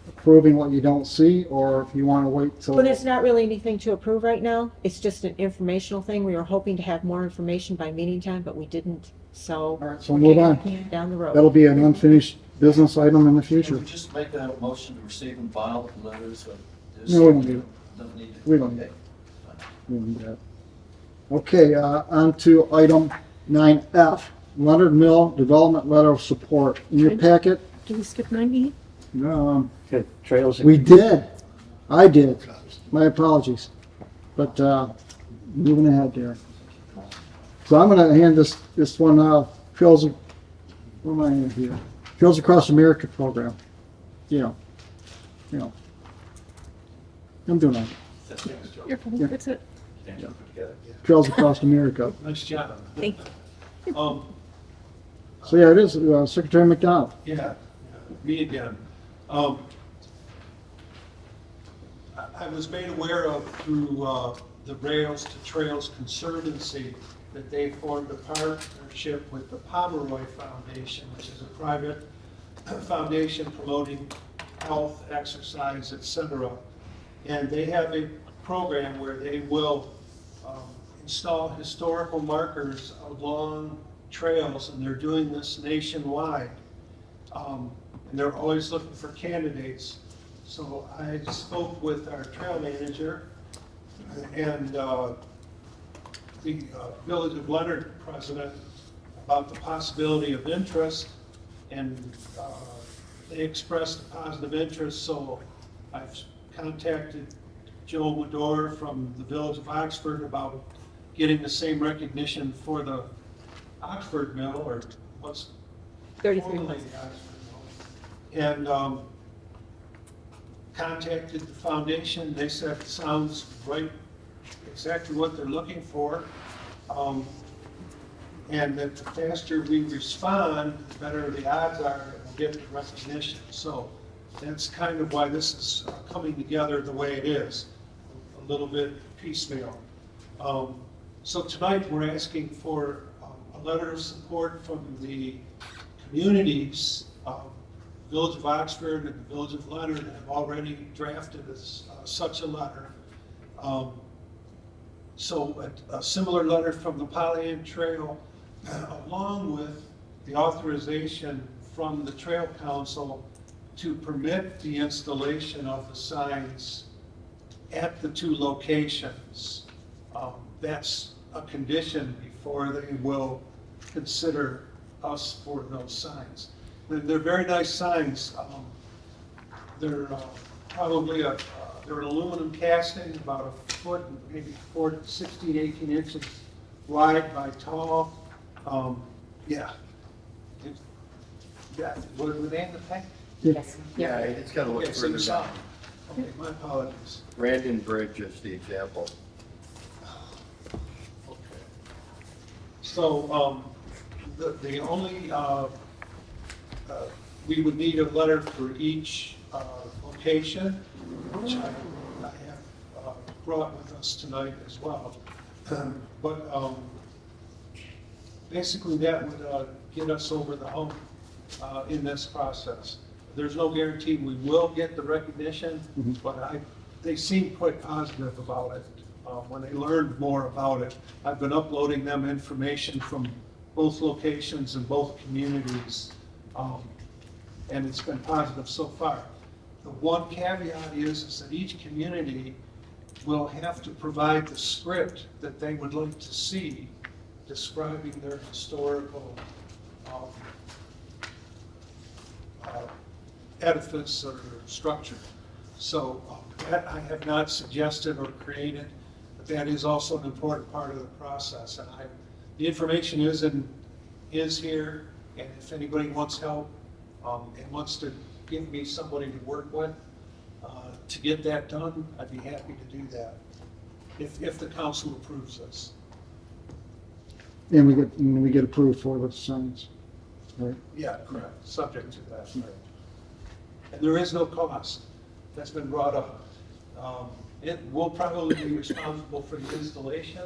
approving what you don't see, or if you want to wait till. Well, there's not really anything to approve right now. It's just an informational thing. We were hoping to have more information by meeting time, but we didn't. So All right, so move on. down the road. That'll be an unfinished business item in the Should future. we just make a motion to receive and file the letters of this? No, we don't need it. Don't need it? We don't need Okay. We don't do that. Okay, on to item 9F, Leonard Mill Development Letter of Support. In your packet, Did we skip 9E? Okay, Trails. we did. I did. My apologies. But moving ahead there. So I'm going to hand this one, Trails, where am I in here? Trails Across America program. Yeah. I'm doing that. You're fine. Yeah. That's it. Trails Across America. Nice job. Thank you. So yeah, it is Secretary McDonald. Yeah, me again. I was made aware of through the Rails to Trails Conservancy that they formed a partnership with the Pomeroy Foundation, which is a private foundation promoting health, exercise, etc. And they have a program where they will install historical markers along trails, and they're doing this nationwide. And they're always looking for candidates. So I spoke with our trail manager and the Village of Leonard president about the possibility of interest, and they expressed a positive interest. So I've contacted Joe Medor from the Village of Oxford about getting the same recognition for the Oxford Mill, or what's 33 formerly months. the Oxford Mill. And contacted the foundation. They said it sounds right, exactly what they're looking for. And that the faster we respond, the better the odds are that we'll get the recognition. So that's kind of why this is coming together the way it is, a little bit piecemeal. So tonight we're asking for a letter of support from the communities. Village of Oxford and the Village of Leonard have already drafted such a letter. So a similar letter from the Pollyant Trail, along with the authorization from the Trail Council to permit the installation of the signs at the two locations. That's a condition before they will consider us for those signs. They're very nice signs. They're probably they're an aluminum casting, about a foot, maybe 16, 18 inches wide by tall. Yeah. Yeah, were they in the pack? Yes. Yeah, it's gotta look Yes, further inside. down. Okay, my apologies. Brandon Bridge is the example. Okay. So, the only, we would need a letter for each location, which I have brought with us tonight as well. But basically, that would get us over the hump in this process. There's no guarantee we will get the recognition, but they seem quite positive about it. When they learned more about it, I've been uploading them information from both locations and both communities, and it's been positive so far. The one caveat is that each community will have to provide the script that they would like to see describing their historical edifice or structure. So that I have not suggested or created, but that is also an important part of the process. And the information is here, and if anybody wants help and wants to give me somebody to work with to get that done, I'd be happy to do that, if the council approves this. And we get approved for the signs, right? Yeah, correct, subject to that, right. And there is no cost, that's been brought up. It will probably be responsible for the installation,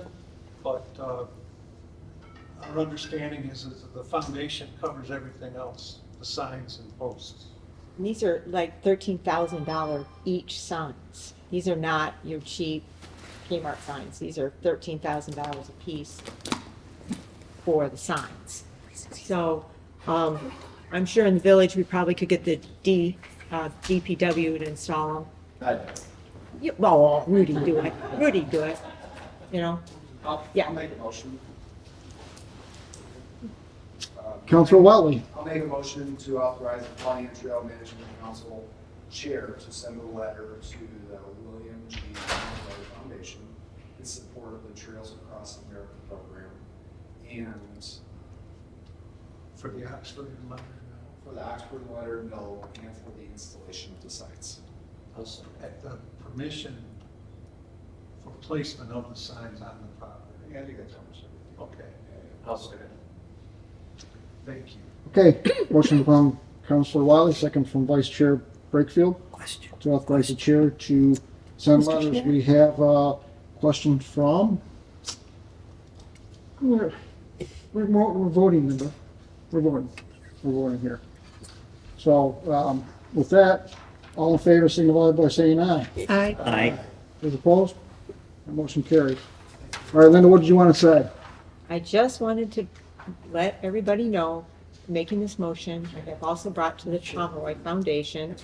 but our understanding is that the foundation covers everything else, the signs and posts. And these are like $13,000 each signs. These are not your cheap Kmart signs. These are $13,000 a piece for the signs. So I'm sure in the village, we probably could get the DPW to install them. Well, Rudy do it. Rudy do it, you know? I'll make a motion. Councilor Watley, I'll make a motion to authorize the Pontiac Trail Management Council Chair to send a letter to the William G. Miller Foundation in support of the Trails Across America program and For the Oxford and Leonard for the Oxford and Leonard Mill and for the installation of the sites. at the permission for placement of the signs on the property. Yeah, I think that covers everything. Okay, I'll second. thank you. okay, motion from Councilor Wiley, second from Vice Chair Brakefield. Question. To authorize the chair to send Mr. letters. Chair? We have a question from, we're voting, Linda. We're voting here. So, with that, all in favor, signify by saying aye. Aye. Aye. Those opposed? That motion carries. All right, Linda, what did you want to say? I just wanted to let everybody know, making this motion, I have also brought to the Pomeroy Foundation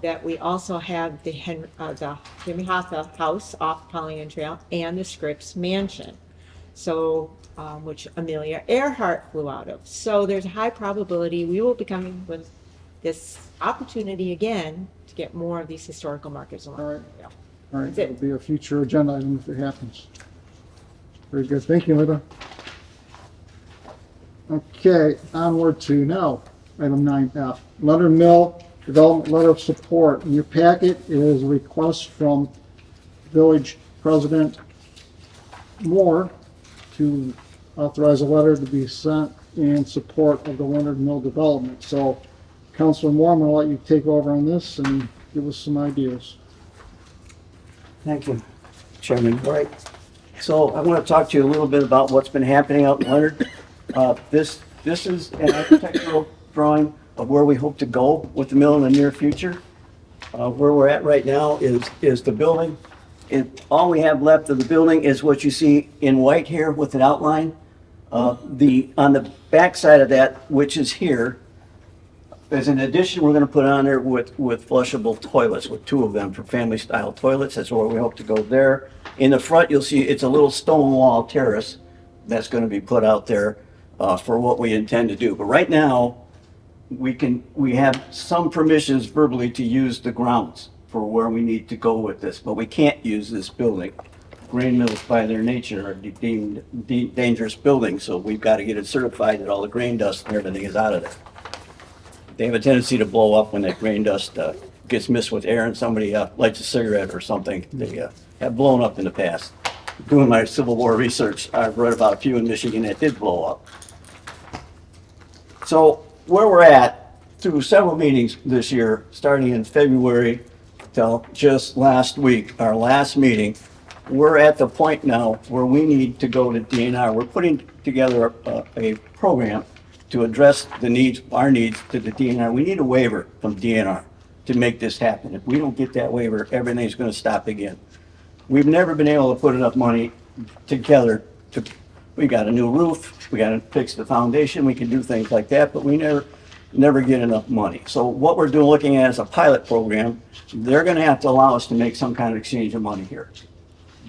that we also have the Jimmy Hoffa House off Pollyant Trail and the Scripps Mansion. So, which Amelia Earhart flew out of. So there's a high probability we will be coming with this opportunity again to get more of these historical markers along. All right. Yeah. All right, That's it. that'll be a future agenda item if it happens. Very good. Thank you, Linda. Okay, onward to now, item 9F. Leonard Mill Development Letter of Support. In your packet is a request from Village President Moore to authorize a letter to be sent in support of the Leonard Mill development. So, Councilor Moore, I'm going to let you take over on this and give us some ideas. Thank you, Chairman. All right. So I want to talk to you a little bit about what's been happening out in Leonard. This is an architectural drawing of where we hope to go with the mill in the near future. Where we're at right now is the building. All we have left of the building is what you see in white here with an outline. On the back side of that, which is here, as an addition, we're gonna put on there with flushable toilets, with 2 of them for family-style toilets. That's where we hope to go there. In the front, you'll see it's a little stone wall terrace that's gonna be put out there for what we intend to do. But right now, we have some permissions verbally to use the grounds for where we need to go with this, but we can't use this building. Grain mills by their nature are deemed dangerous buildings, so we've got to get it certified that all the grain dust and everything is out of there. They have a tendency to blow up when that grain dust gets mixed with air and somebody lights a cigarette or something. They have blown up in the past. Doing my Civil War research, I've read about a few in Michigan that did blow up. So where we're at, through several meetings this year, starting in February till just last week, our last meeting, we're at the point now where we need to go to DNR. We're putting together a program to address the needs, our needs to the DNR. We need a waiver from DNR to make this happen. If we don't get that waiver, everything's gonna stop again. We've never been able to put enough money together to, we got a new roof, we gotta fix the foundation, we can do things like that, but we never get enough money. So what we're doing, looking at is a pilot program. They're gonna have to allow us to make some kind of exchange of money here.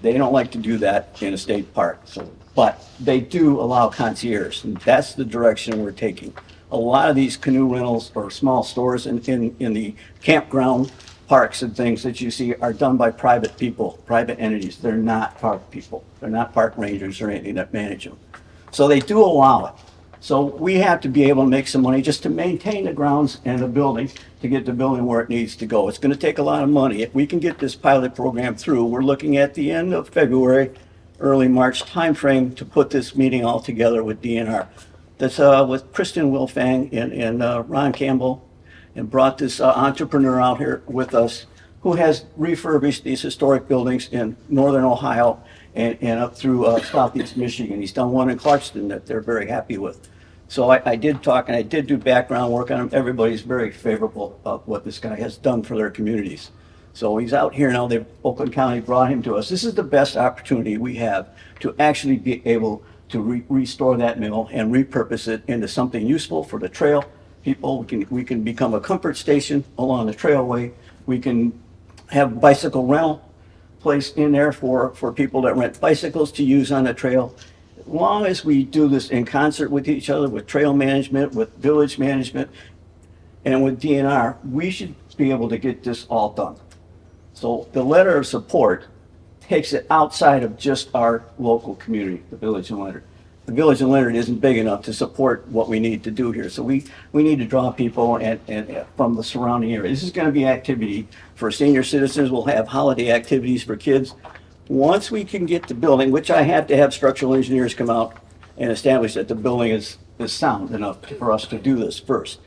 They don't like to do that in a state park, so, but they do allow concierge, and that's the direction we're taking. A lot of these canoe rentals or small stores in the campground parks and things that you see are done by private people, private entities. They're not park people. They're not park rangers or anything that manage them. So they do allow it. So we have to be able to make some money just to maintain the grounds and the building, to get the building where it needs to go. It's gonna take a lot of money. If we can get this pilot program through, we're looking at the end of February, early March timeframe to put this meeting all together with DNR. That's with Kristen Wilfang and Ron Campbell, and brought this entrepreneur out here with us who has refurbished these historic buildings in northern Ohio and up through southeast Michigan. He's done one in Clarkston that they're very happy with. So I did talk and I did do background work on him. Everybody's very favorable of what this guy has done for their communities. So he's out here now. Oakland County brought him to us. This is the best opportunity we have to actually be able to restore that mill and repurpose it into something useful for the trail. People, we can become a comfort station along the trailway. We can have bicycle rental place in there for people that rent bicycles to use on the trail. As long as we do this in concert with each other, with trail management, with village management, and with DNR, we should be able to get this all done. So the letter of support takes it outside of just our local community, the Village of Leonard. The Village of Leonard isn't big enough to support what we need to do here. So we need to draw people and from the surrounding area. This is going to be activity for senior citizens. We'll have holiday activities for kids. Once we can get the building, which I have to have structural engineers come out and establish that the building is sound enough for us to do this first.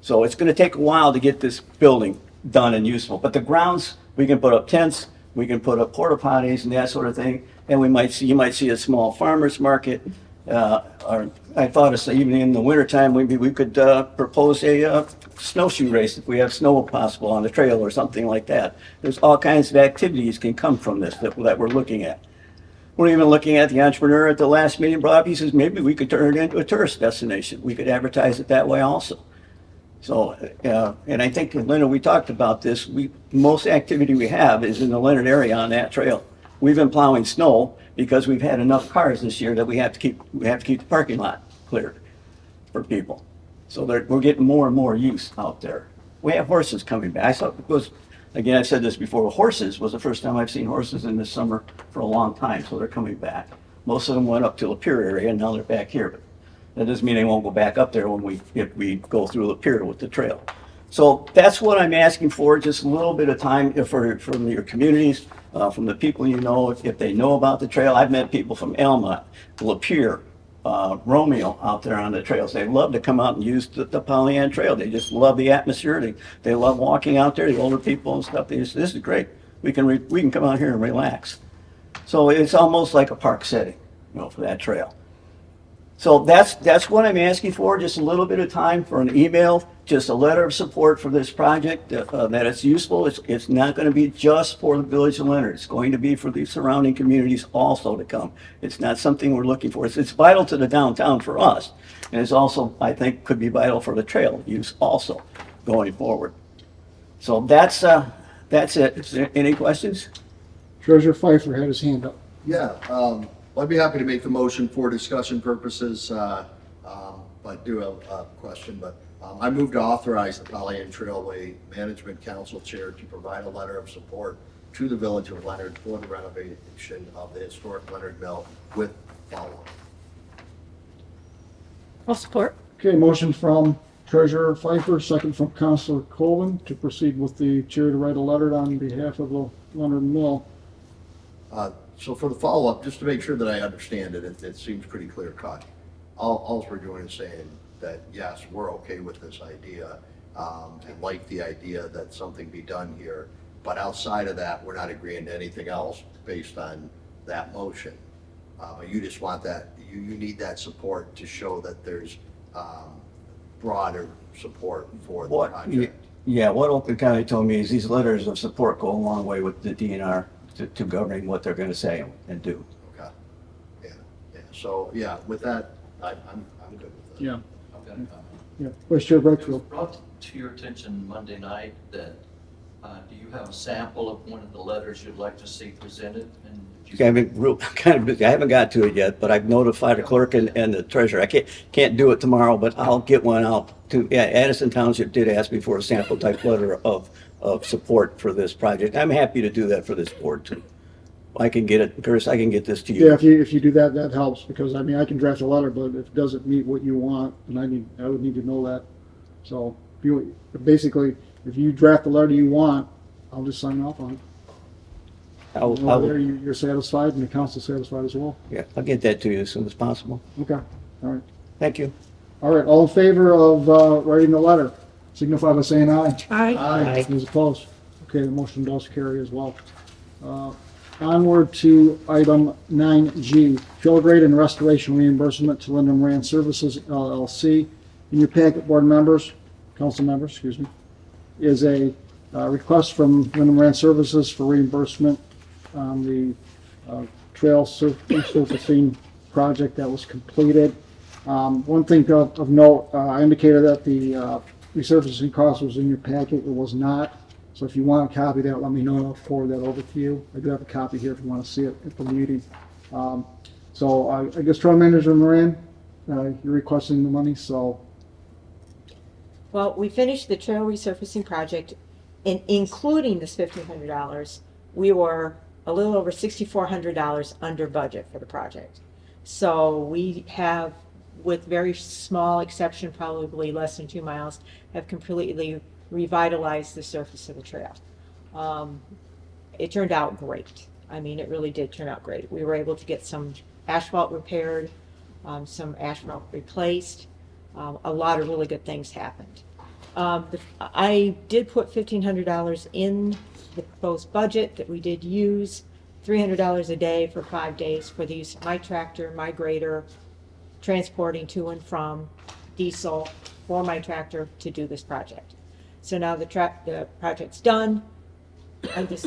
So it's going to take a while to get this building done and useful. But the grounds, we can put up tents, we can put up porta potties and that sort of thing. And you might see a small farmer's market. Or I thought even in the wintertime, maybe we could propose a snowshoe race if we have snow possible on the trail or something like that. There's all kinds of activities can come from this that we're looking at. We're even looking at the entrepreneur at the last meeting brought up, he says, maybe we could turn it into a tourist destination. We could advertise it that way also. So, and I think in Leonard, we talked about this, most activity we have is in the Leonard area on that trail. We've been plowing snow because we've had enough cars this year that we have to keep the parking lot cleared for people. So we're getting more and more use out there. We have horses coming back. I thought it was, again, I've said this before, horses was the first time I've seen horses in the summer for a long time, so they're coming back. Most of them went up to Lapeer area and now they're back here, but that doesn't mean they won't go back up there if we go through Lapeer with the trail. So that's what I'm asking for, just a little bit of time from your communities, from the people you know, if they know about the trail. I've met people from Elma, Lapeer, Romeo out there on the trails. They love to come out and use the Pollyant Trail. They just love the atmosphere. They love walking out there, the older people and stuff. They just, this is great. We can come out here and relax. So it's almost like a park setting, for that trail. So that's what I'm asking for, just a little bit of time for an email, just a letter of support for this project, that it's useful. It's not gonna be just for the Village of Leonard. It's going to be for the surrounding communities also to come. It's not something we're looking for. It's vital to the downtown for us. And it's also, I think, could be vital for the trail use also going forward. So that's it. Is there any questions? Treasurer Pfeiffer had his hand up. Yeah, I'd be happy to make the motion for discussion purposes, but do have a question, but I move to authorize the Pollyant Trailway Management Council Chair to provide a letter of support to the Village of Leonard for the renovation of the historic Leonard Mill with follow-up. I'll support. Okay, motion from Treasurer Pfeiffer, second from Councilor Colvin to proceed with the chair to write a letter on behalf of the Leonard Mill. So for the follow-up, just to make sure that I understand it, it seems pretty clear cut. All we're doing is saying that, yes, we're okay with this idea, and like the idea that something be done here, but outside of that, we're not agreeing to anything else based on that motion. You just want that, you need that support to show that there's broader support for the project. Yeah, what Oakland County told me is these letters of support go a long way with the DNR to governing what they're gonna say and do. Okay, yeah, so, yeah, with that, I'm good with that. Yeah, I've got a comment. yeah. Vice Chair It was Breckfield. brought to your attention Monday night that, do you have a sample of one of the letters you'd like to see presented? And did you- I haven't got to it yet, but I've notified the clerk and the treasurer. I can't do it tomorrow, but I'll get one out to, yeah, Addison Township did ask me for a sample type letter of support for this project. I'm happy to do that for this board too. I can get it, Curtis, I can get this to you. Yeah, if you do that, that helps, because I mean, I can draft a letter, but if it doesn't meet what you want, then I would need to know that. So, basically, if you draft the letter you want, I'll just sign off on it. Over there, you're satisfied and the council's satisfied as well. Yeah, I'll get that to you as soon as possible. Okay, all right. Thank you. All right, all in favor of writing the letter, signify by saying aye. Aye. Those opposed? Okay, the motion does carry as well. Onward to item 9G, fill grade and restoration reimbursement to Linda Moran Services LLC. In your packet, board members, council members, excuse me, is a request from Linda Moran Services for reimbursement on the trail resurfacing project that was completed. One thing of note, I indicated that the resurfacing cost was in your packet. It was not. So if you want a copy of that, let me know and I'll forward that over to you. I do have a copy here if you want to see it at the meeting. So I guess Trail Manager Moran, you're requesting the money, so. Well, we finished the trail resurfacing project, and including this $1,500, we were a little over $6,400 under budget for the project. So we have, with very small exception, probably less than 2 miles, have completely revitalized the surface of the trail. It turned out great. I mean, it really did turn out great. We were able to get some asphalt repaired, some asphalt replaced. A lot of really good things happened. I did put $1,500 in the proposed budget that we did use, $300 a day for 5 days for the use of my tractor, my grader, transporting to and from, diesel for my tractor to do this project. So now the project's done. I'm just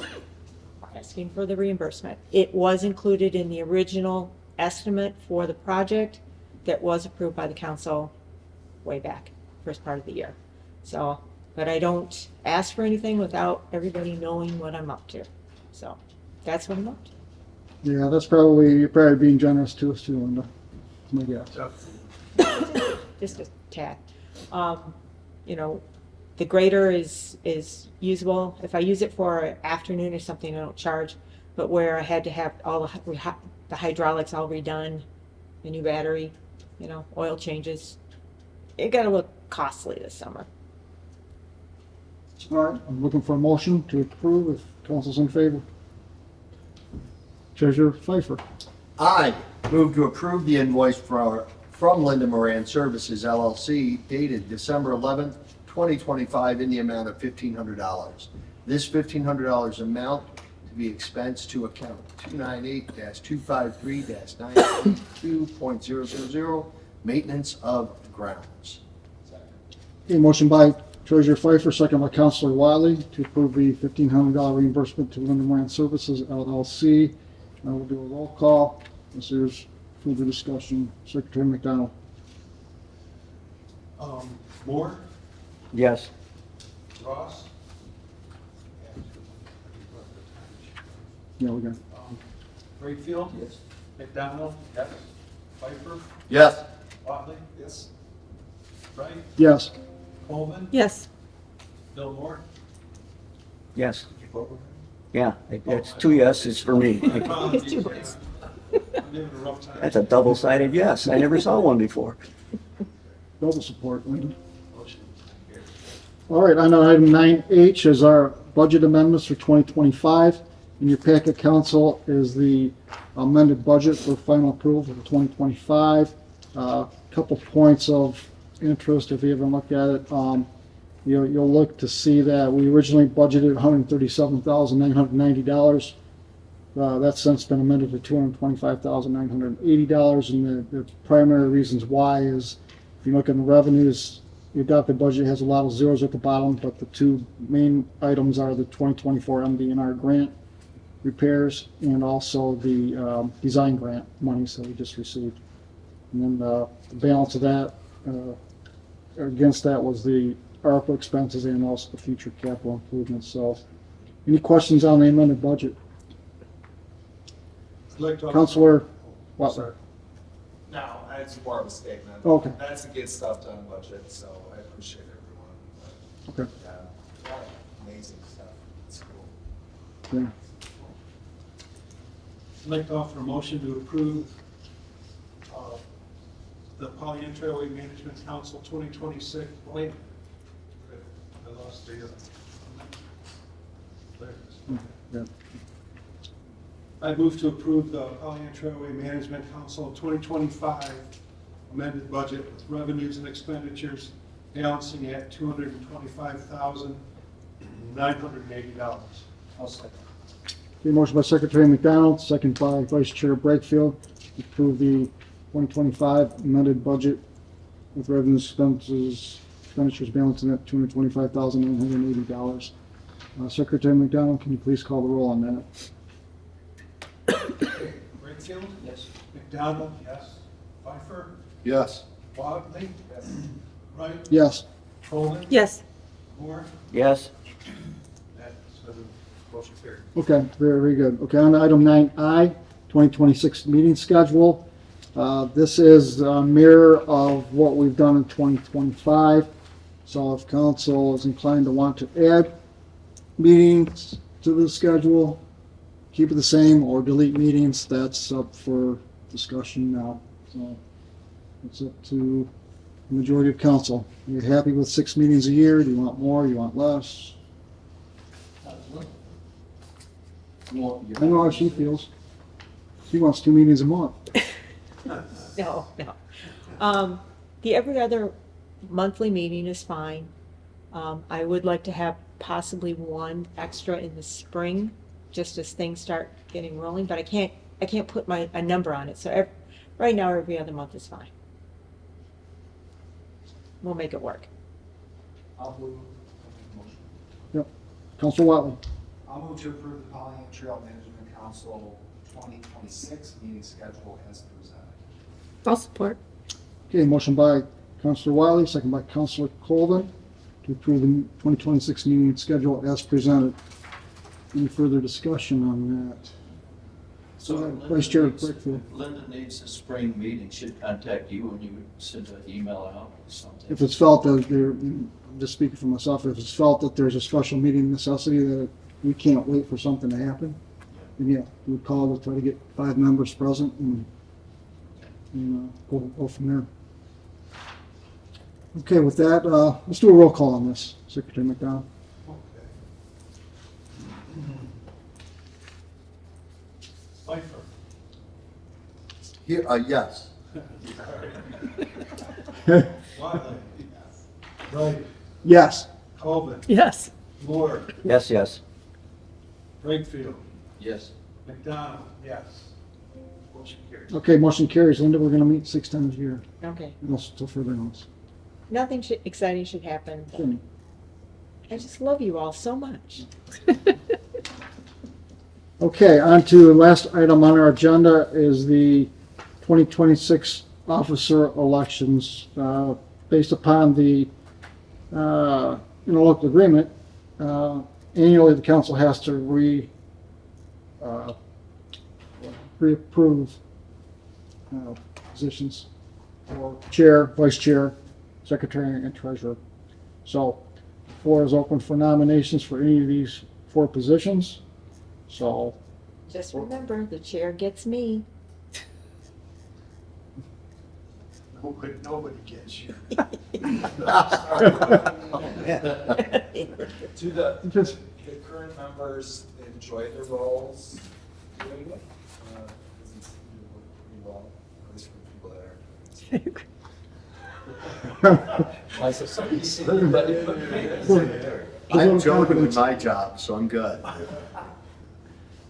asking for the reimbursement. It was included in the original estimate for the project that was approved by the council way back, first part of the year. So, but I don't ask for anything without everybody knowing what I'm up to. So that's what I'm up to. Yeah, you're probably being generous to us too, Linda. That's my guess. Just a tad. You know, the grader is usable. If I use it for an afternoon or something, I don't charge. But where I had to have all the hydraulics all redone, the new battery, you know, oil changes, it got a little costly this summer. All right, I'm looking for a motion to approve if council's in favor. Treasurer Pfeiffer. I move to approve the invoice from Linda Moran Services LLC dated December 11th, 2025 in the amount of $1,500. This $1,500 amount to be expensed to account 298-253-982.000, maintenance of grounds. Okay, motion by Treasurer Pfeiffer, second by Counselor Wiley to approve the $1,500 reimbursement to Linden Land Services LLC. We'll do a roll call. If there's further discussion, Secretary McDonald. Moore, Yes. Ross. Yeah, we're good. Brakefield. Yes. McDonald. Yes. Pfeiffer. Yes. Watley. Yes. Wright. Yes. Coleman. Yes. Bill Moore. Yes. Did you vote with Yeah, it's 2 yeses for me. me? Apologies, yeah. I'm having a rough time. That's a double-sided yes. I never saw one before. Double support, Linda. Motion carries. All right, on item 9H is our budget amendments for 2025. In your packet, council, is the amended budget for final approval for 2025. Couple points of interest if you haven't looked at it. You'll look to see that we originally budgeted $137,990. That's since been amended to $225,980. And the primary reasons why is, if you look at the revenues, your adopted budget has a lot of zeros at the bottom, but the two main items are the 2024 MDNR grant repairs and also the design grant monies that we just received. And then the balance of that, against that was the ARPA expenses and also the future capital improvements. So, any questions on the amended budget? I'd like to. Counselor Sorry. Watson? No, it's more of a statement. Okay. That's to get stuff done budget, so I appreciate everyone. Okay. Yeah, amazing stuff. It's cool. Yeah. I'd like to offer a motion to approve the Pollyant Trailway Management Council 2026. Wait, I lost the. There it is. Yeah. I move to approve the Pollyant Trailway Management Council 2025 amended budget with revenues and expenditures balancing at $225,980. I'll second. Okay, motion by Secretary McDonald, second by Vice Chair Brakefield, to approve the 2025 amended budget with revenue expenditures balancing at $225,980. Secretary McDonald, can you please call the roll on that? Brakefield? Yes. McDonald? Yes. Pfeiffer? Yes. Watley? Yes. Wright? Yes. Coleman? Yes. Moore? Yes. That's motion carried. Okay, very, very good. Okay, on to item 9I, 2026 meeting schedule. This is a mirror of what we've done in 2025. So if council is inclined to want to add meetings to the schedule, keep it the same, or delete meetings, that's up for discussion now. So it's up to the majority of council. Are you happy with 6 meetings a year? Do you want more? You want less? I know how she feels. She wants 2 meetings a month. No, no. The every other monthly meeting is fine. I would like to have possibly one extra in the spring, just as things start getting rolling, but I can't put a number on it. So right now, every other month is fine. We'll make it work. I'll move. Council Watley. I'll move to approve the Pollyant Trail Management Council 2026 meeting schedule as presented. I'll support. Okay, motion by Councilor Wiley, second by Councilor Colvin to approve the 2026 meeting schedule as presented. Any further discussion on that? So Vice Chair Brakefield. Linda needs a spring meeting, she'd contact you and you would send an email out or something. If it's felt that I'm just speaking for myself, if it's felt that there's a special meeting necessity that we can't wait for something to happen, then yeah, we would call to try to get 5 members present and go from there. Okay, with that, let's do a roll call on this, Secretary McDonald. Okay. Pfeiffer? Here, yes. Watley? Wright? Yes. Coleman? Yes. Moore? Yes, yes. Brakefield? Yes. McDonald, yes. Motion carries. Okay, motion carries. Linda, we're gonna meet 6 times a year, Okay, until further notice. nothing exciting should happen. I just love you all so much. Okay, on to the last item on our agenda is the 2026 officer elections. Based upon the interlocal agreement, annually the council has to reapprove positions for chair, vice chair, secretary, and treasurer. So, the floor is open for nominations for any of these 4 positions. So, Just remember, the chair gets me. Nobody gets you. Do the just, current members enjoy their roles doing it? Does it seem to work pretty well, at least for the people that are? I'm joking with my job, so I'm good.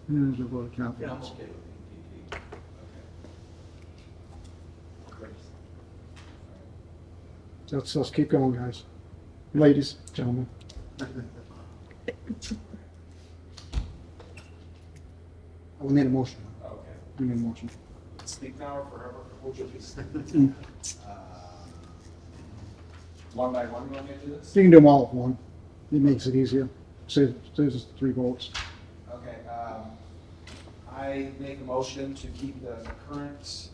There's a vote of confidence. Let's keep going, guys. Ladies, gentlemen. We need a motion. Okay. We need a motion. Speak now or forever hold your peace. One by one, you want me to do this? You can do them all at one. It makes it easier. Saves us 3 votes. Okay, I make a motion to keep the current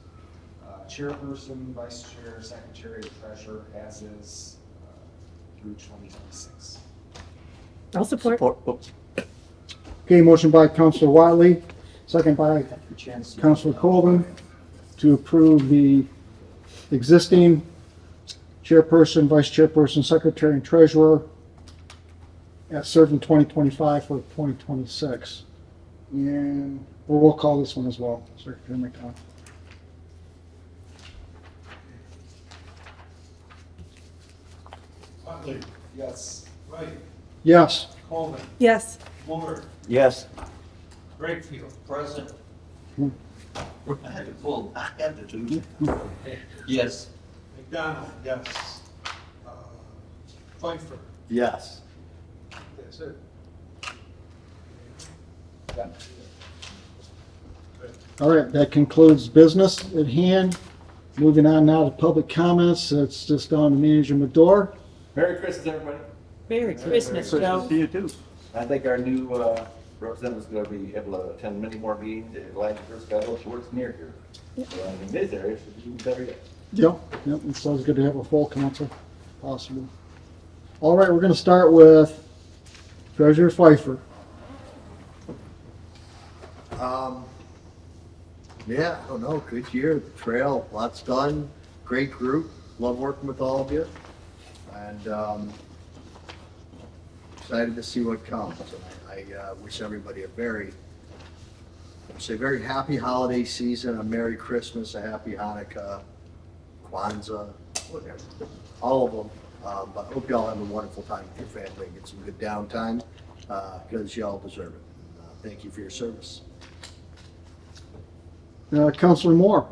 chairperson, vice chair, secretary, treasurer as is through 2026. I'll support. Oops. Okay, motion by Councilor Wiley, second by Councilor Colvin to approve the existing chairperson, vice chairperson, secretary, and treasurer as served in 2025 for 2026. And we'll call this one as well, Secretary McDonald. Buckley, Yes. Wright, Yes. Coleman, Yes. Moore, Yes. Brakefield. Present. I had to do. Yes. McDonald, yes. Pfeiffer, Yes. that's it. All right, that concludes business at hand. Moving on now to public comments. It's just on the manager Madore. Merry Christmas, everybody. Merry Christmas, Joe. See you too. I think our new representative is going to be able to attend many more meetings. Elijah First she works near here. So in this area, should be even better yet. Yep, it's always good to have a full council, possible. All right, we're gonna start with Treasurer Pfeiffer. Yeah, I don't know, good year, the trail, lots done, great group, love working with all of you. And excited to see what comes. And I wish everybody a very happy holiday season, a Merry Christmas, a Happy Hanukkah, Kwanzaa, whatever, all of them. But I hope y'all have a wonderful time with your family, get some good downtime, because y'all deserve it. Thank you for your service. Councilor Moore.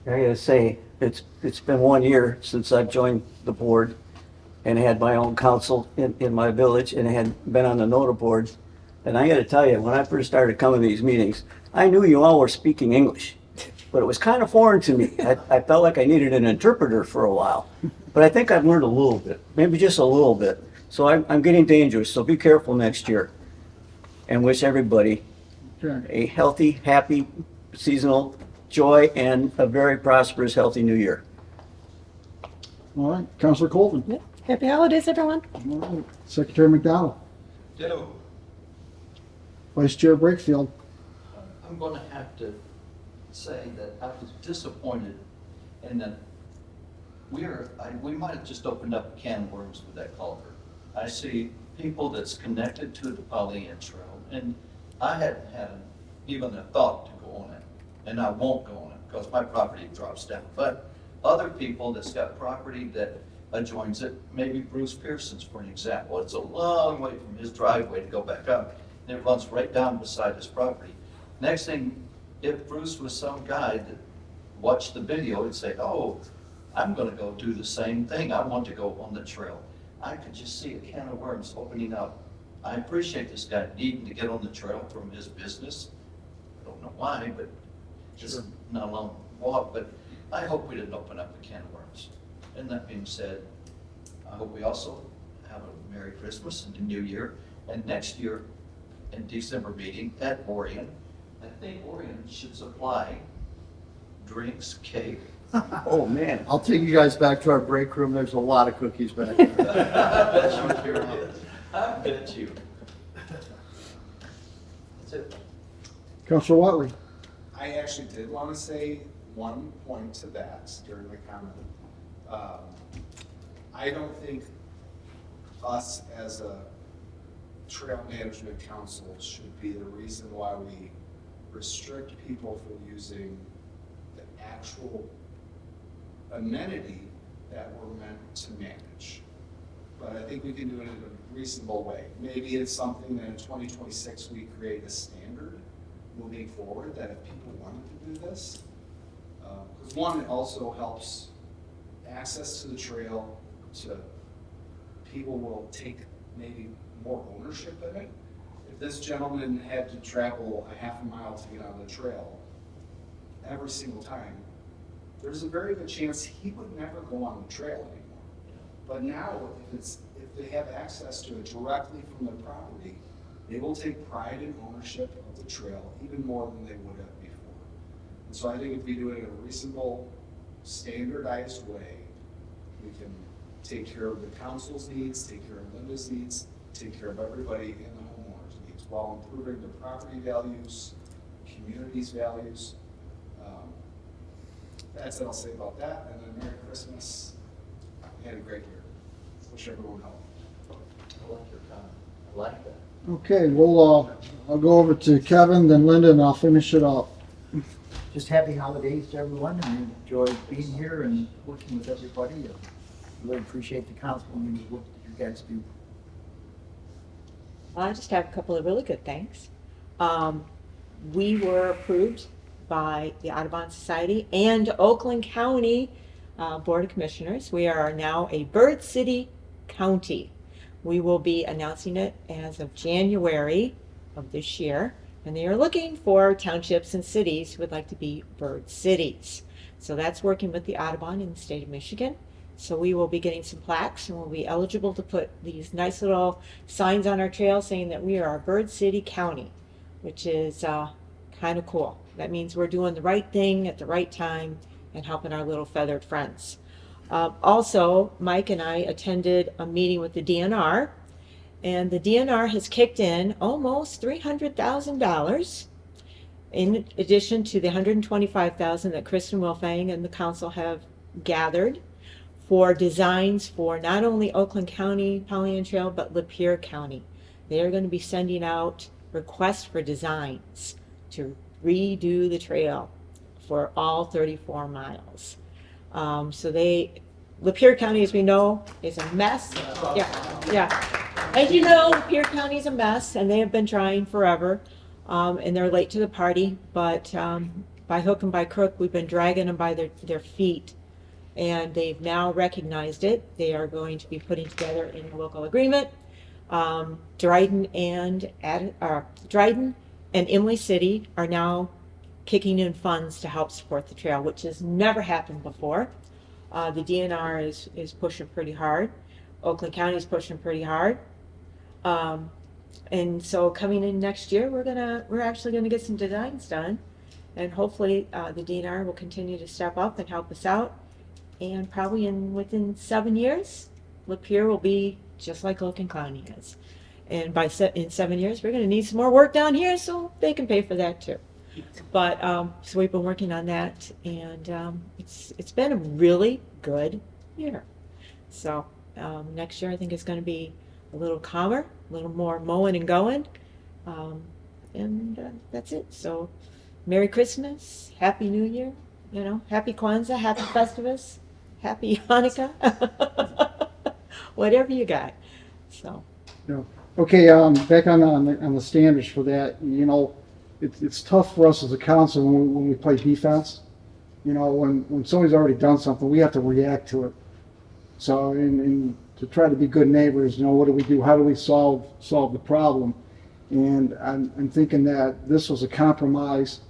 I gotta say, it's been 1 year since I've joined the board and had my own council in my village and had been on the NOTA board. And I gotta tell you, when I first started coming to these meetings, I knew you all were speaking English, but it was kind of foreign to me. I felt like I needed an interpreter for a while, but I think I've learned a little bit, maybe just a little bit. So I'm getting dangerous, so be careful next year. And wish everybody Okay. a healthy, happy, seasonal joy and a very prosperous, healthy new year. All right, Councilor Colvin. Happy holidays, everyone. All right, Secretary McDonald. Ditto. Vice Chair Brakefield. I'm gonna have to say that I was disappointed in that we might have just opened up a can of worms with that culvert. I see people that's connected to the Pollyant Trail, and I hadn't had even a thought to go on it, and I won't go on it because my property drops down. But other people that's got property that adjoins it, maybe Bruce Pearson's for an example, it's a long way from his driveway to go back up. and it runs right down beside his property. Next thing, if Bruce was some guy that watched the video and say, oh, I'm gonna go do the same thing, I want to go on the trail. I could just see a can of worms opening up. I appreciate this guy needing to get on the trail from his business. I don't know why, but it's not a long walk, but I hope we didn't open up a can of worms. And that being said, I hope we also have a Merry Christmas and a New Year. And next year, in December meeting at Orion, I think Orion should supply drinks, cake. Oh, man. I'll take you guys back to our break room. There's a lot of cookies back there. I bet you there is. I bet you. That's it. Counselor Watley? I actually did want to say one point to that during the comment. I don't think us as a trail management council should be the reason why we restrict people from using the actual amenity that we're meant to manage. But I think we can do it in a reasonable way. Maybe it's something that in 2026 we create a standard moving forward, that if people wanted to do this, because one, it also helps access to the trail, to people will take maybe more ownership in it. If this gentleman had to travel a half a mile to get on the trail every single time, there's a very good chance he would never go on the trail anymore. But now, if they have access to it directly from their property, they will take pride and ownership of the trail even more than they would have before. And so I think if we do it in a reasonable, standardized way, we can take care of the council's needs, take care of Linda's needs, take care of everybody in the homeowner's needs, while improving the property values, community's values. That's what I'll say about that. And then Merry Christmas. We had a great year. Wish everyone health. I like your comment. I like that. Okay, I'll go over to Kevin, then Linda, and I'll finish it up. Just happy holidays to everyone, and we enjoy being here and working with everybody. And really appreciate the council and the work that you guys do. I just have a couple of really good things. We were approved by the Audubon Society and Oakland County Board of Commissioners. We are now a Bird City County. We will be announcing it as of January of this year. And they are looking for townships and cities who would like to be bird cities. So that's working with the Audubon in the state of Michigan. So we will be getting some plaques and we'll be eligible to put these nice little signs on our trail saying that we are a Bird City County, which is kind of cool. That means we're doing the right thing at the right time and helping our little feathered friends. Also, Mike and I attended a meeting with the DNR, and the DNR has kicked in almost $300,000 in addition to the $125,000 that Kristen Wilfang and the council have gathered for designs for not only Oakland County Pollyant Trail, but Lapeer County. They are going to be sending out requests for designs to redo the trail for all 34 miles. Lapeer County, as we know, is a mess. Yeah. As you know, Lapeer County is a mess, and they have been trying forever, and they're late to the party. But by hook and by crook, we've been dragging them by their feet, and they've now recognized it. They are going to be putting together in a local agreement. Dryden and Imlay City are now kicking in funds to help support the trail, which has never happened before. The DNR is pushing pretty hard. Oakland County is pushing pretty hard. And so coming in next year, we're actually gonna get some designs done, and hopefully the DNR will continue to step up and help us out. And probably within 7 years, Lapeer will be just like Oakland County is. And in 7 years, we're gonna need some more work down here, so they can pay for that too. But so we've been working on that, and it's been a really good year. So next year I think it's going to be a little calmer, a little more mowing and going, and that's it. So Merry Christmas, Happy New Year, Happy Kwanzaa, Happy Festivus, Happy Hanukkah, whatever you got. So. Yeah. Okay, back on the standards for that, you know, it's tough for us as a council when we play defense. You know, when somebody's already done something, we have to react to it. So, and to try to be good neighbors, you know, what do we do? How do we solve the problem? And I'm thinking that this was a compromise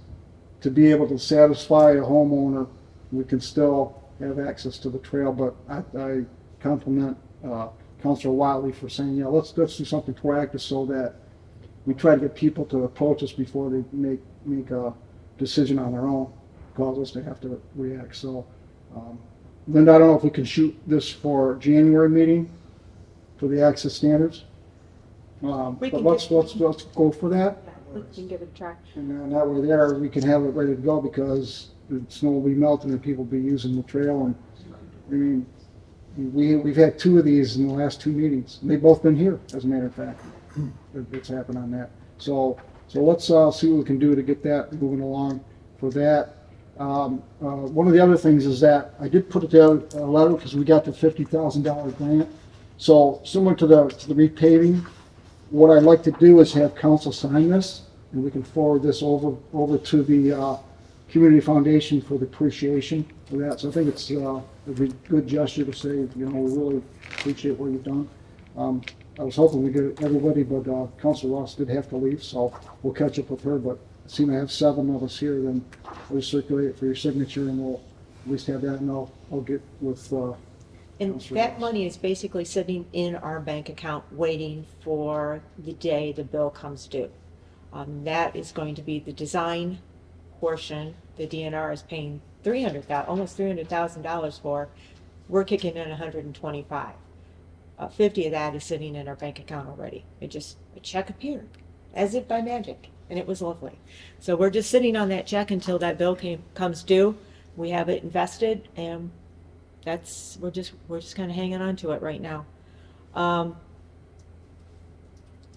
to be able to satisfy a homeowner. We can still have access to the trail, but I compliment Councilor Watley for saying, yeah, let's do something proactive so that we try to get people to approach us before they make a decision on their own, cause us to have to react. So, Linda, I don't know if we can shoot this for January meeting for the access standards. But let's go for that. We can give it a try. And then that way there, we can have it ready to go because the snow will be melting and people will be using the trail. And I mean, we've had 2 of these in the last 2 meetings. They've both been here, as a matter of fact. It's happened on that. So let's see what we can do to get that moving along for that. One of the other things is that I did put it down a letter because we got the $50,000 grant. So similar to the repaving, what I'd like to do is have council sign this, and we can forward this over to the Community Foundation for the appreciation for that. So I think it's a good gesture to say, you know, we really appreciate what you've done. I was hoping we get everybody, but Councilor Ross did have to leave, so we'll catch up with her. But seeing I have 7 of us here, then we'll circulate it for your signature, and we'll at least have that, and I'll get with. And that money is basically sitting in our bank account waiting for the day the bill comes due. That is going to be the design portion. The DNR is paying almost $300,000 for. We're kicking in 125. 50 of that is sitting in our bank account already. A check appeared as if by magic, and it was lovely. So we're just sitting on that check until that bill comes due. We have it invested, and we're just kind of hanging on to it right now.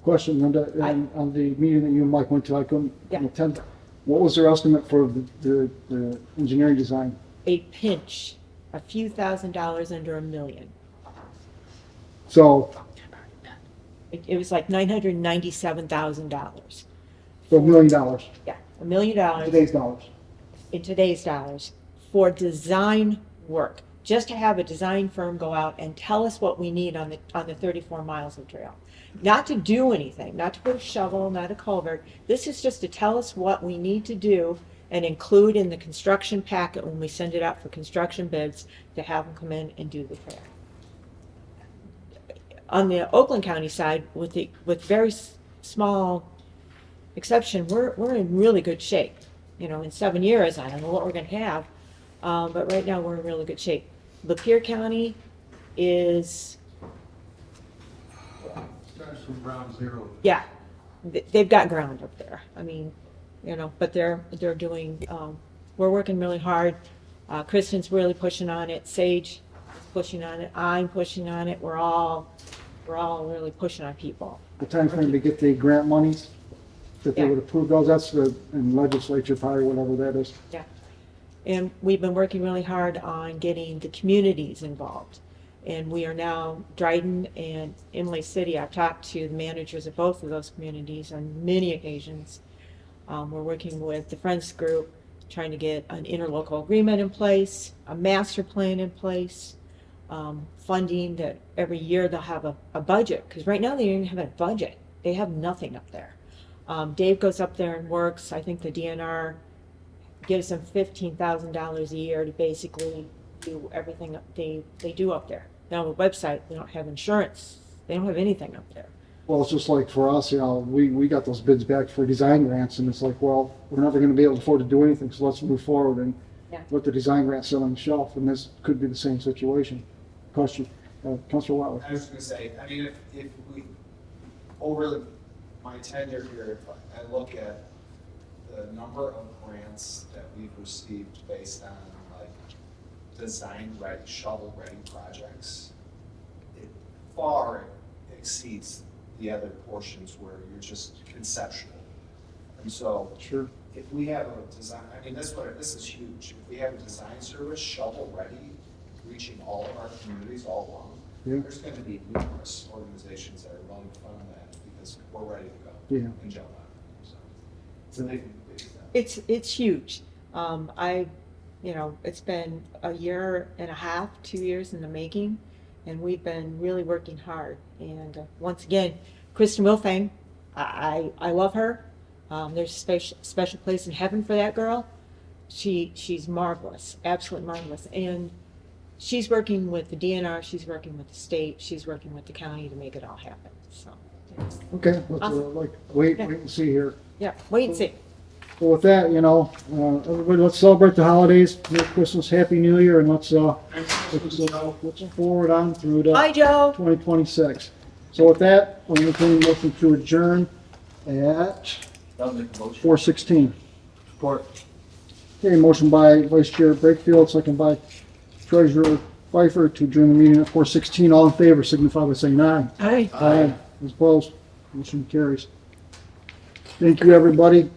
Question, Linda, on the meeting that you and Mike went to, I couldn't attend. What was their estimate for the engineering design? A pinch, a few $1,000s under $1 million. So, It was like $997,000. $1 million. Yeah, $1 million Today's dollars. in today's dollars for design work. Just to have a design firm go out and tell us what we need on the 34 miles of trail. Not to do anything, not to put a shovel, not a culvert. This is just to tell us what we need to do and include in the construction packet when we send it out for construction bids to have them come in and do the trail. On the Oakland County side, with very small exception, we're in really good shape. You know, in 7 years, I don't know what we're going to have, but right now we're in really good shape. Lapeer County is, Starts from ground zero. yeah, they've got ground up there. I mean, you know, but they're doing. We're working really hard. Kristen's really pushing on it. Sage is pushing on it. I'm pushing on it. We're all really pushing on people. The time frame to get the grant monies, that they Yeah. would approve those, that's in legislature, probably whatever that is. Yeah. And we've been working really hard on getting the communities involved. And we are now, Dryden and Imlay City, I've talked to the managers of both of those communities on many occasions. We're working with the Friends Group, trying to get an interlocal agreement in place, a master plan in place, funding that every year they'll have a budget, because right now they don't even have a budget. They have nothing up there. Dave goes up there and works. I think the DNR gives them $15,000 a year to basically do everything they do up there. They don't have a website, they don't have insurance, they don't have anything up there. Well, it's just like for us, you know, we got those bids back for design grants, and it's like, well, we're never gonna be able to afford to do anything, so let's move forward and Yeah. let the design grant sit on the shelf, and this could be the same situation. Question, Councilor Watley. I was gonna say, I mean, if we, over my tenure here, if I look at the number of grants that we've received based on like design-ready, shovel-ready projects, it far exceeds the other portions where you're just conceptual. And so, Sure. if we have a design, I mean, this is huge. If we have a design service shovel-ready, reaching all of our communities all along, Yeah. there's gonna be numerous organizations that are willing to fund that, because we're ready to go. Yeah. And jump on it, so. So they can big step. It's huge. It's been a year and a half, 2 years in the making, and we've been really working hard. And once again, Kristen Wilfang, I love her. There's a special place in heaven for that girl. She's marvelous, absolutely marvelous. And she's working with the DNR, she's working with the state, she's working with the county to make it all happen. So, Okay, let's, Awesome. wait and see here. yeah, wait and see. So with that, everybody, let's celebrate the holidays, Merry Christmas, Happy New Year, and let's forward on through to Bye, Joe. 2026. So with that, we're making a motion to adjourn at I'll make a motion. 4:16. Support. Okay, motion by Vice Chair Brakefield, second by Treasurer Pfeiffer to adjourn the meeting at 4:16. All in favor, signify by saying aye. Aye. Aye. Those opposed, motion carries. Thank you, everybody.